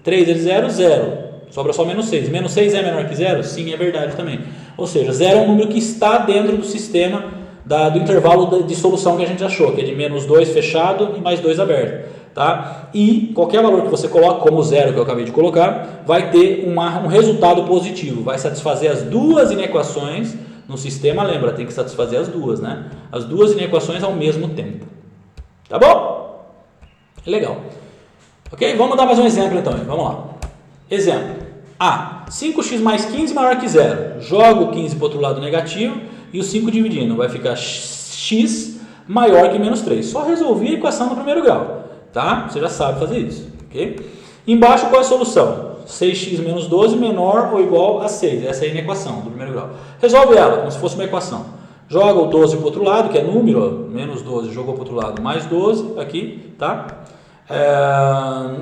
3 vezes 0, 0. Sobra só menos 6. Menos 6 é menor que 0? Sim, é verdade também. Ou seja, 0 é um número que está dentro do sistema do intervalo de solução que a gente achou, que é de menos 2 fechado e mais 2 aberto. Tá? E qualquer valor que você coloque, como 0 que eu acabei de colocar, vai ter um resultado positivo. Vai satisfazer as duas inequações no sistema. Lembra, tem que satisfazer as duas, né? As duas inequações ao mesmo tempo. Tá bom? Legal. Ok? Vamos dar mais um exemplo então. Vamos lá. Exemplo. A. 5x mais 15 maior que 0. Joga o 15 para o outro lado negativo e o 5 dividindo. Vai ficar x maior que menos 3. Só resolvi a equação do primeiro grau. Tá? Você já sabe fazer isso. Ok? Embaixo qual é a solução? 6x menos 12 menor ou igual a 6. Essa é a inequação do primeiro grau. Resolve ela como se fosse uma equação. Joga o 12 para o outro lado, que é número, ó, menos 12, jogou para o outro lado, mais 12 aqui, tá?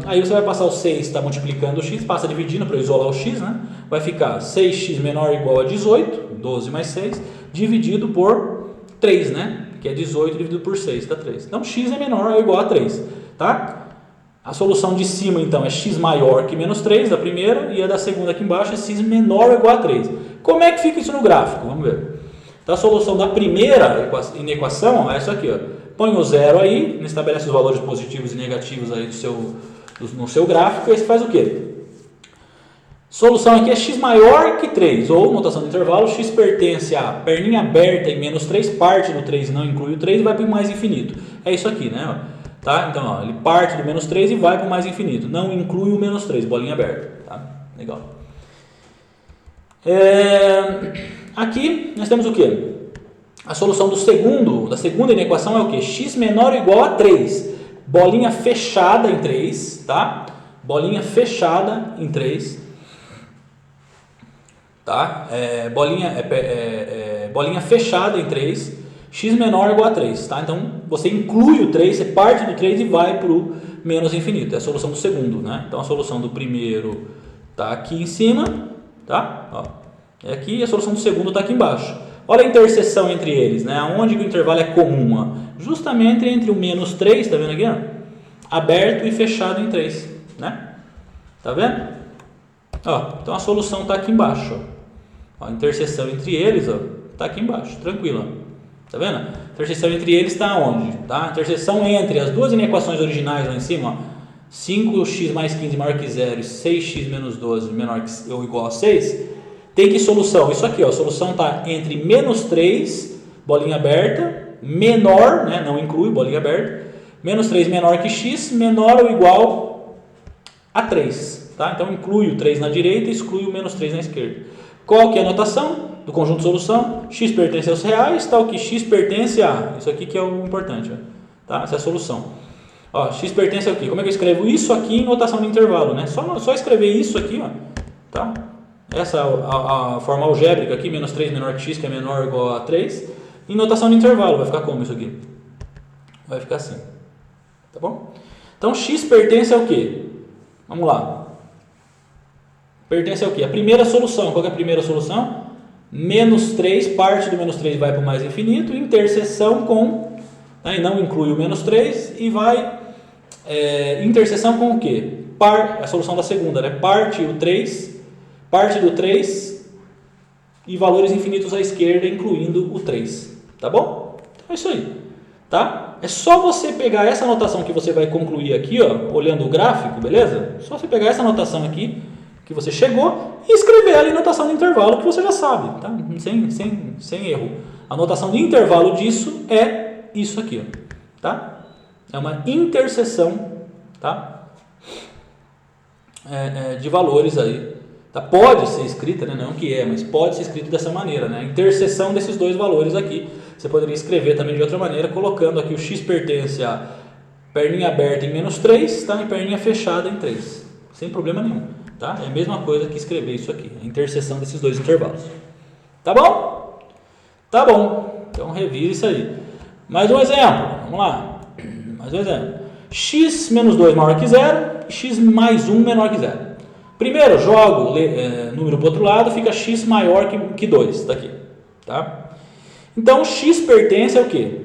Aí você vai passar o 6, está multiplicando o x, passa dividindo para isolar o x, né? Vai ficar 6x menor ou igual a 18, 12 mais 6, dividido por 3, né? Que é 18 dividido por 6, dá 3. Então, x é menor ou igual a 3, tá? A solução de cima, então, é x maior que menos 3, da primeira, e a da segunda aqui embaixo é x menor ou igual a 3. Como é que fica isso no gráfico? Vamos ver. Então, a solução da primeira inequação é essa aqui, ó. Põe o zero aí, estabelece os valores positivos e negativos aí no seu gráfico, e aí você faz o quê? Solução aqui é x maior que 3, ou notação de intervalo, x pertence a perninha aberta em menos 3, parte do 3 não inclui o 3 e vai para o mais infinito. É isso aqui, né? Tá? Então, ó, ele parte do menos 3 e vai para o mais infinito. Não inclui o menos 3, bolinha aberta. Tá? Legal. Aqui nós temos o quê? A solução da segunda inequação é o quê? X menor ou igual a 3. Bolinha fechada em 3. Tá? Bolinha fechada em 3. Tá? Bolinha fechada em 3. X menor ou igual a 3, tá? Então, você inclui o 3, você parte do 3 e vai para o menos infinito. É a solução do segundo, né? Então, a solução do primeiro está aqui em cima, tá? Ó, é aqui, e a solução do segundo está aqui embaixo. Olha a interseção entre eles, né? Onde que o intervalo é comum, ó? Justamente entre o menos 3, tá vendo aqui, ó? Aberto e fechado em 3, né? Tá vendo? Ó, então, a solução está aqui embaixo, ó. A interseção entre eles, ó, está aqui embaixo, tranquilo, ó. Tá vendo? A interseção entre eles está onde? Tá? A interseção entre as duas inequações originais lá em cima, ó, 5x mais 15 maior que 0 e 6x menos 12 menor que, ou igual a 6, tem que solução? Isso aqui, ó, a solução está entre menos 3, bolinha aberta, menor, né, não inclui bolinha aberta, menos 3 menor que x, menor ou igual a 3. Tá? Então, inclui o 3 na direita e exclui o menos 3 na esquerda. Qual que é a notação do conjunto de solução? X pertence aos reais, tal que x pertence a... Isso aqui que é o importante. Ó. Tá? Essa é a solução. Ó, x pertence ao quê? Como é que eu escrevo isso aqui em notação de intervalo? Né? Só escrever isso aqui. Ó. Tá? Essa a forma algébrica aqui, menos 3 menor que x, que é menor ou igual a 3. Em notação de intervalo, vai ficar como isso aqui? Vai ficar assim, tá bom? Então, x pertence ao quê? Vamos lá. Pertence ao quê? A primeira solução. Qual que é a primeira solução? Menos 3, parte do menos 3 vai para o mais infinito, interseção com, né, não inclui o menos 3, e vai, interseção com o quê? A solução da segunda, né? Parte do 3 e valores infinitos à esquerda, incluindo o 3, tá bom? Então é isso aí, tá? É só você pegar essa notação que você vai concluir aqui, ó, olhando o gráfico, beleza? Só você pegar essa notação aqui, que você chegou, e escrever ela em notação de intervalo, que você já sabe, tá? Sem erro. A notação de intervalo disso é isso aqui, ó, tá? É uma interseção, tá? De valores aí, tá? Pode ser escrita, né? Não que é, mas pode ser escrito dessa maneira, né? A interseção desses dois valores aqui. Você poderia escrever também de outra maneira, colocando aqui o x pertence a perninha aberta em menos 3, tá? E perninha fechada em 3, sem problema nenhum, tá? É a mesma coisa que escrever isso aqui, a interseção desses dois intervalos, tá bom? Tá bom, então revise isso aí. Mais um exemplo, vamos lá, mais um exemplo. X menos 2 maior que 0 e x mais 1 menor que 0. Primeiro, jogo número para o outro lado, fica x maior que 2, está aqui, tá? Então, x pertence ao quê?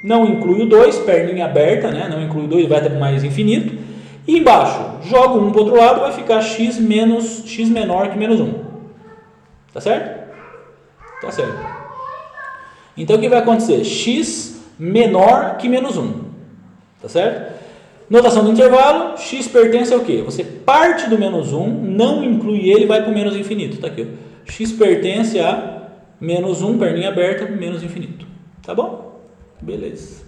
Não inclui o 2, perninha aberta, né? Não inclui o 2, vai até para mais infinito. E embaixo, jogo 1 para o outro lado, vai ficar x menor que menos 1. Tá certo? Tá certo. Então, o que vai acontecer? X menor que menos 1. Tá certo? Notação do intervalo, x pertence ao quê? Você parte do menos 1, não inclui ele, vai para o menos infinito. Tá aqui, ó. X pertence a menos 1, perninha aberta, menos infinito. Tá bom? Beleza.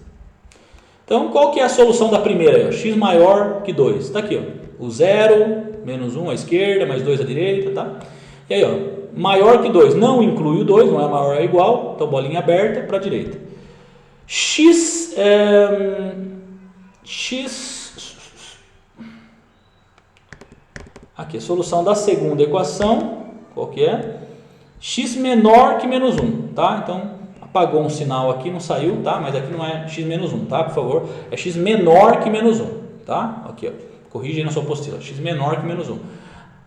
Então, qual que é a solução da primeira? X maior que 2. Tá aqui, ó. O 0, menos 1 à esquerda, mais 2 à direita, tá? E aí, ó, maior que 2, não inclui o 2, não é maior ou igual, então bolinha aberta para a direita. Aqui, a solução da segunda equação, qual que é? X menor que menos 1, tá? Então, apagou um sinal aqui, não saiu, tá? Mas aqui não é x menos 1, tá? Por favor, é x menor que menos 1, tá? Aqui, ó, corrige aí na sua apostila, x menor que menos 1.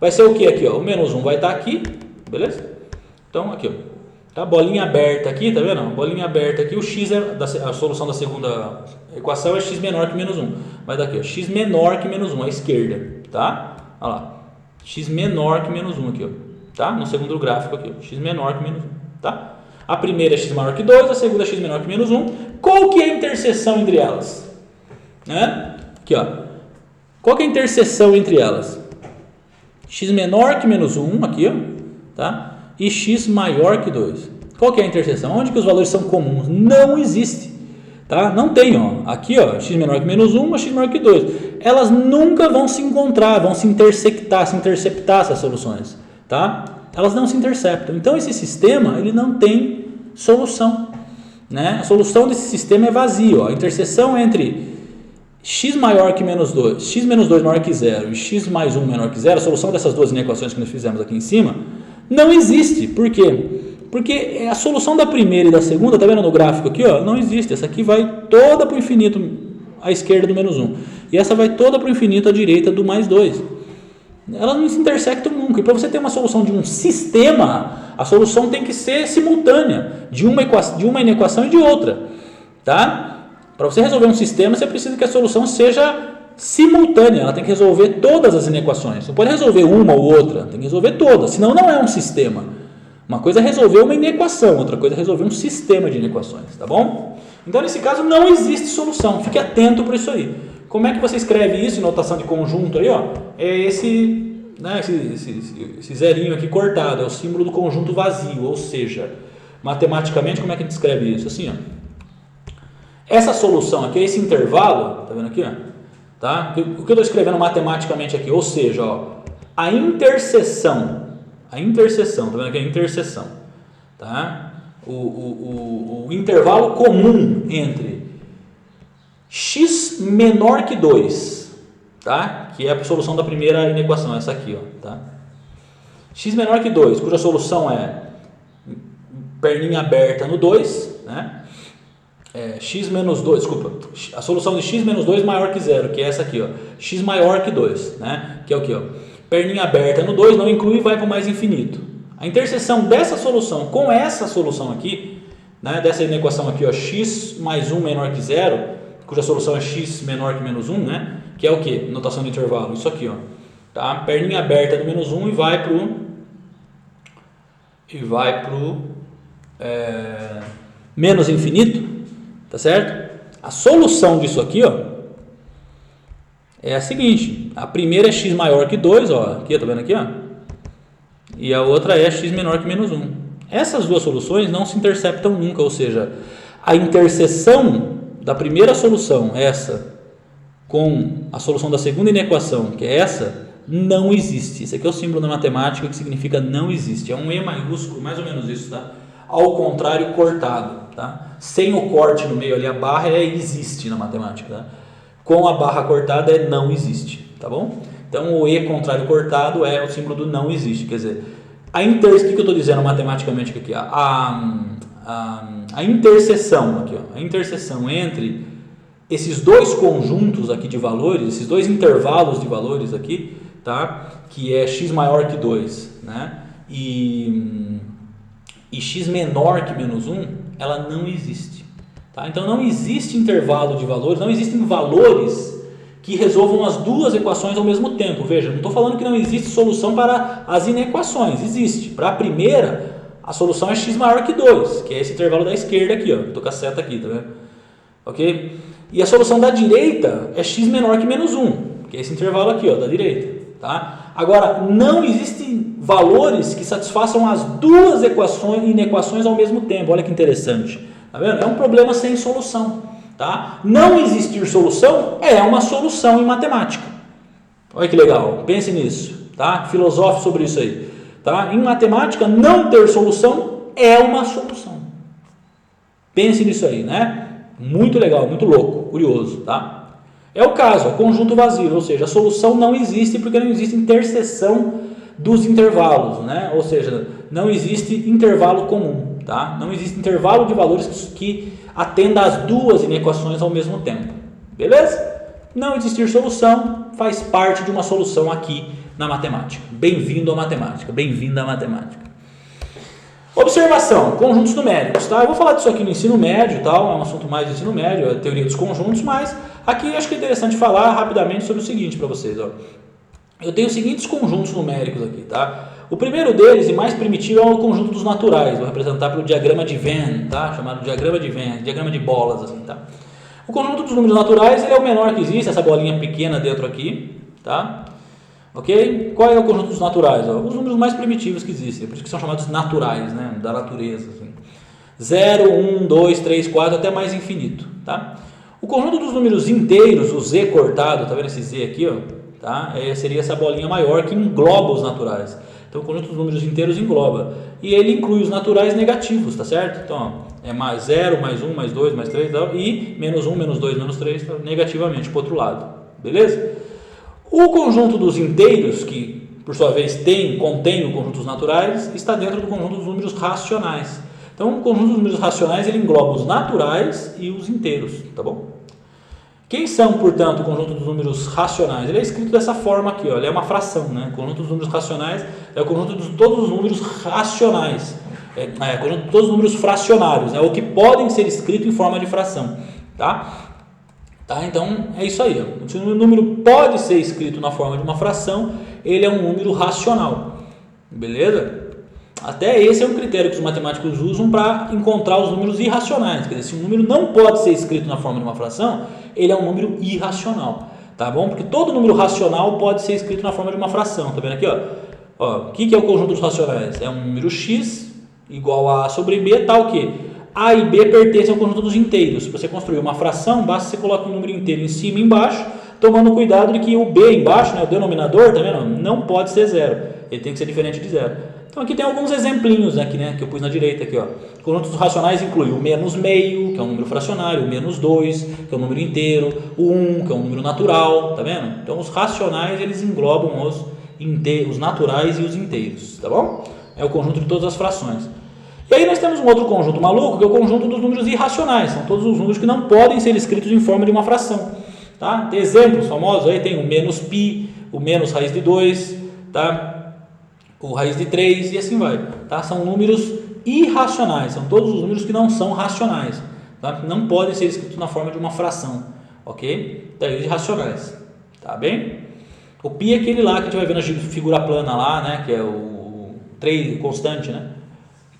Vai ser o que aqui, ó? O menos 1 vai estar aqui, beleza? Então, aqui, ó, tá? Bolinha aberta aqui, tá vendo? Bolinha aberta aqui, o x a solução da segunda equação é x menor que menos 1. Vai dar aqui, ó, x menor que menos 1, à esquerda, tá? Olha lá, x menor que menos 1 aqui, ó, tá? No segundo gráfico aqui, ó, x menor que menos 1, tá? A primeira é x maior que 2, a segunda é x menor que menos 1. Qual que é a interseção entre elas? Né? Aqui, ó. Qual que é a interseção entre elas? X menor que menos 1, aqui, ó, tá? E x maior que 2. Qual que é a interseção? Onde que os valores são comuns? Não existe, tá? Não tem, ó. Aqui, ó, x menor que menos 1, x maior que 2. Elas nunca vão se encontrar, vão se interceptar essas soluções, tá? Elas não se interceptam. Então, esse sistema, ele não tem solução, né? A solução desse sistema é vazio, ó. A interseção entre x maior que menos 2, x menos 2 maior que 0 e x mais 1 menor que 0, a solução dessas duas inequações que nós fizemos aqui em cima, não existe. Por quê? Porque a solução da primeira e da segunda, tá vendo no gráfico aqui, ó? Não existe. Essa aqui vai toda para o infinito à esquerda do menos 1. E essa vai toda para o infinito à direita do mais 2. Elas não se intersectam nunca. E para você ter uma solução de um sistema, a solução tem que ser simultânea de uma inequação e de outra, tá? Para você resolver um sistema, você precisa que a solução seja simultânea. Ela tem que resolver todas as inequações. Não pode resolver uma ou outra, tem que resolver todas. Senão não é um sistema. Uma coisa é resolver uma inequação, outra coisa é resolver um sistema de inequações, tá bom? Então, nesse caso, não existe solução. Fique atento por isso aí. Como é que você escreve isso em notação de conjunto aí, ó? É esse zerinho aqui cortado, é o símbolo do conjunto vazio, ou seja, matematicamente, como é que a gente escreve isso? Assim, ó. Essa solução aqui, esse intervalo, tá vendo aqui, ó? Tá? O que eu estou escrevendo matematicamente aqui? Ou seja, ó, a interseção, tá vendo aqui? A interseção, tá? O intervalo comum entre x menor que 2, tá? Que é a solução da primeira inequação, essa aqui, ó, tá? X menor que 2, cuja solução é perninha aberta no 2, né? X menos 2, desculpa, a solução de x menos 2 maior que 0, que é essa aqui, ó, x maior que 2, né? Que é o que, ó, perninha aberta no 2, não inclui e vai para o mais infinito. A interseção dessa solução com essa solução aqui, né, dessa inequação aqui, ó, x mais 1 menor que 0, cuja solução é x menor que menos 1, né? Que é o que? Notação de intervalo, isso aqui, ó, tá? Perninha aberta no menos 1 e vai pro menos infinito. Tá certo? A solução disso aqui, ó, é a seguinte: a primeira é x maior que 2, ó, aqui, tá vendo aqui, ó? E a outra é x menor que menos 1. Essas duas soluções não se interceptam nunca, ou seja, a interseção da primeira solução, essa, com a solução da segunda inequação, que é essa, não existe. Esse aqui é o símbolo da matemática que significa não existe. É um E maiúsculo, mais ou menos isso, tá? Ao contrário, cortado, tá? Sem o corte no meio ali, a barra existe na matemática, tá? Com a barra cortada não existe, tá bom? Então o E contrário cortado é o símbolo do não existe, quer dizer, o que eu estou dizendo matematicamente aqui? A interseção aqui, ó, a interseção entre esses dois conjuntos aqui de valores, esses dois intervalos de valores aqui, tá? Que é x maior que 2, né? E x menor que menos 1, ela não existe, tá? Então não existe intervalo de valores, não existem valores que resolvam as duas equações ao mesmo tempo. Veja, não estou falando que não existe solução para as inequações, existe. Para a primeira, a solução é x maior que 2, que é esse intervalo da esquerda aqui, ó, estou com a seta aqui, tá vendo? Ok? E a solução da direita é x menor que menos 1, que é esse intervalo aqui, ó, da direita, tá? Agora, não existem valores que satisfaçam as duas inequações ao mesmo tempo. Olha que interessante, tá vendo? É um problema sem solução, tá? Não existir solução é uma solução em matemática. Olha que legal, pense nisso, tá? Filosofe sobre isso aí, tá? Em matemática, não ter solução é uma solução. Pense nisso aí, né? Muito legal, muito louco, curioso, tá? É o caso, é conjunto vazio, ou seja, a solução não existe porque não existe interseção dos intervalos, né? Ou seja, não existe intervalo comum, tá? Não existe intervalo de valores que atenda às duas inequações ao mesmo tempo, beleza? Não existir solução faz parte de uma solução aqui na matemática. Bem-vindo à matemática, bem-vinda à matemática. Observação, conjuntos numéricos, tá? Eu vou falar disso aqui no ensino médio, tal, é um assunto mais de ensino médio, é a teoria dos conjuntos, mas aqui acho que é interessante falar rapidamente sobre o seguinte para vocês, ó. Eu tenho os seguintes conjuntos numéricos aqui, tá? O primeiro deles, e mais primitivo, é o conjunto dos naturais, vou representar pelo diagrama de Venn, tá? Chamado diagrama de Venn, diagrama de bolas, assim, tá? O conjunto dos números naturais, ele é o menor que existe, essa bolinha pequena dentro aqui, tá? Ok? Qual é o conjunto dos naturais? Ó? Os números mais primitivos que existem, por isso que são chamados naturais, né? Da natureza, assim. 0, 1, 2, 3, 4, até mais infinito, tá? O conjunto dos números inteiros, o Z cortado, tá vendo esse Z aqui, ó? Tá? Seria essa bolinha maior que engloba os naturais. Então o conjunto dos números inteiros engloba. E ele inclui os naturais negativos, tá certo? Então, ó, é mais 0, mais 1, mais 2, mais 3, e menos 1, menos 2, menos 3, tá? Negativamente para o outro lado. Beleza? O conjunto dos inteiros, que por sua vez contém o conjunto dos naturais, está dentro do conjunto dos números racionais. Então o conjunto dos números racionais ele engloba os naturais e os inteiros, tá bom? Quem são, portanto, o conjunto dos números racionais? Ele é escrito dessa forma aqui, ó, ele é uma fração, né? O conjunto dos números racionais é o conjunto de todos os números racionais, o conjunto de todos os números fracionários, né? O que podem ser escritos em forma de fração, tá? Tá? Então é isso aí, ó. Se o número pode ser escrito na forma de uma fração, ele é um número racional, beleza? Até esse é um critério que os matemáticos usam para encontrar os números irracionais. Quer dizer, se um número não pode ser escrito na forma de uma fração, ele é um número irracional, tá bom? Porque todo número racional pode ser escrito na forma de uma fração, tá vendo aqui, ó? O que é o conjunto dos racionais? É um número x igual a A sobre B, tal que A e B pertencem ao conjunto dos inteiros. Para você construir uma fração, basta você colocar um número inteiro em cima e embaixo, tomando cuidado de que o B embaixo, né, o denominador, tá vendo? Não pode ser zero, ele tem que ser diferente de zero. Então aqui tem alguns exemplinhos aqui, né, que eu pus na direita aqui, ó. O conjunto dos racionais inclui o menos meio, que é um número fracionário, o menos 2, que é um número inteiro, o 1, que é um número natural, tá vendo? Então os racionais, eles englobam os naturais e os inteiros, tá bom? É o conjunto de todas as frações. E aí nós temos um outro conjunto maluco, que é o conjunto dos números irracionais. São todos os números que não podem ser escritos em forma de uma fração. Tá? Tem exemplos famosos, aí tem o menos π, o menos raiz de 2, tá? O raiz de 3 e assim vai. Tá? São números irracionais, são todos os números que não são racionais. Tá? Não podem ser escritos na forma de uma fração. Ok? Daí os irracionais. Tá bem? O π é aquele lá que a gente vai ver na figura plana lá, né? Que é o 3 constante, né?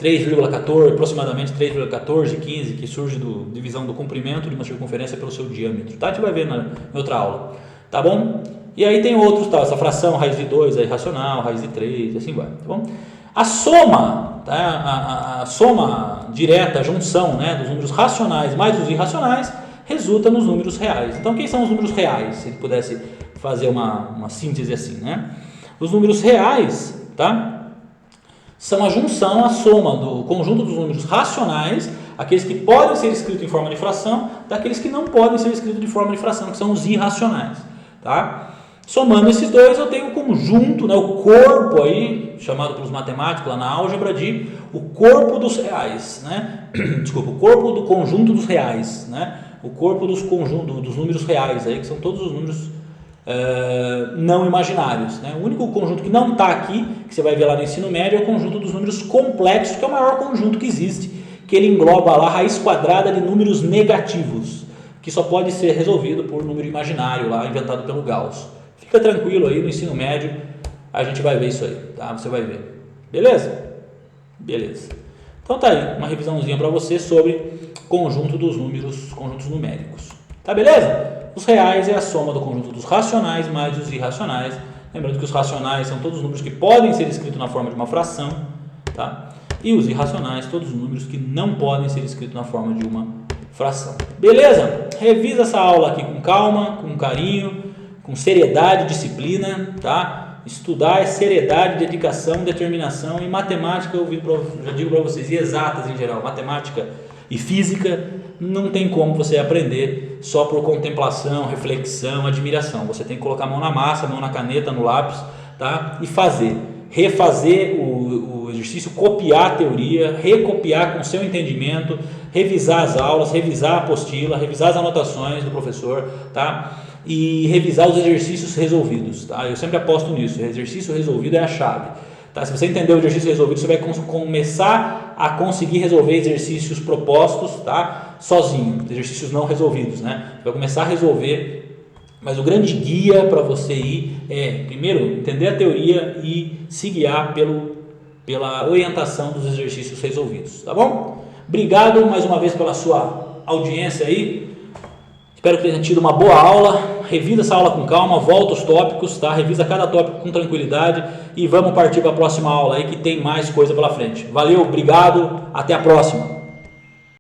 3,14, aproximadamente 3,1415, que surge da divisão do comprimento de uma circunferência pelo seu diâmetro. Tá? A gente vai ver na outra aula. Tá bom? E aí tem outros, tá? Essa fração, raiz de 2 é irracional, raiz de 3, assim vai. Tá bom? A soma, tá? A soma direta, a junção, né, dos números racionais mais os irracionais, resulta nos números reais. Então, quem são os números reais? Se ele pudesse fazer uma síntese assim, né? Os números reais, tá? São a junção, a soma do conjunto dos números racionais, aqueles que podem ser escritos em forma de fração, daqueles que não podem ser escritos de forma de fração, que são os irracionais. Tá? Somando esses dois, eu tenho o conjunto, né, o corpo aí, chamado pelos matemáticos lá na álgebra de o corpo dos reais, né? Desculpa, o corpo do conjunto dos reais, né? O corpo dos conjuntos dos números reais aí, que são todos os números não imaginários, né? O único conjunto que não está aqui, que você vai ver lá no ensino médio, é o conjunto dos números complexos, que é o maior conjunto que existe, que ele engloba lá a raiz quadrada de números negativos, que só pode ser resolvido por número imaginário lá, inventado pelo Gauss. Fica tranquilo aí, no ensino médio a gente vai ver isso aí, tá? Você vai ver. Beleza? Beleza. Então tá aí, uma revisãozinha para você sobre conjunto dos números, conjuntos numéricos. Tá beleza? Os reais é a soma do conjunto dos racionais mais os irracionais. Lembrando que os racionais são todos os números que podem ser escritos na forma de uma fração, tá? E os irracionais, todos os números que não podem ser escritos na forma de uma fração. Beleza? Revisa essa aula aqui com calma, com carinho, com seriedade, disciplina, tá? Estudar é seriedade, dedicação, determinação. E matemática, eu já digo para vocês, e exatas em geral, matemática e física, não tem como você aprender só por contemplação, reflexão, admiração. Você tem que colocar a mão na massa, a mão na caneta, no lápis, tá? E fazer, refazer o exercício, copiar a teoria, recopiar com o seu entendimento, revisar as aulas, revisar a apostila, revisar as anotações do professor, tá? E revisar os exercícios resolvidos, tá? Eu sempre aposto nisso, o exercício resolvido é a chave. Tá? Se você entender o exercício resolvido, você vai começar a conseguir resolver exercícios propostos, tá? Sozinho, exercícios não resolvidos, né? Você vai começar a resolver, mas o grande guia para você ir é, primeiro, entender a teoria e se guiar pela orientação dos exercícios resolvidos, tá bom? Obrigado mais uma vez pela sua audiência aí, espero que tenha tido uma boa aula. Revisa essa aula com calma, volta os tópicos, tá? Revisa cada tópico com tranquilidade e vamos partir para a próxima aula aí que tem mais coisa pela frente. Valeu, obrigado, até a próxima.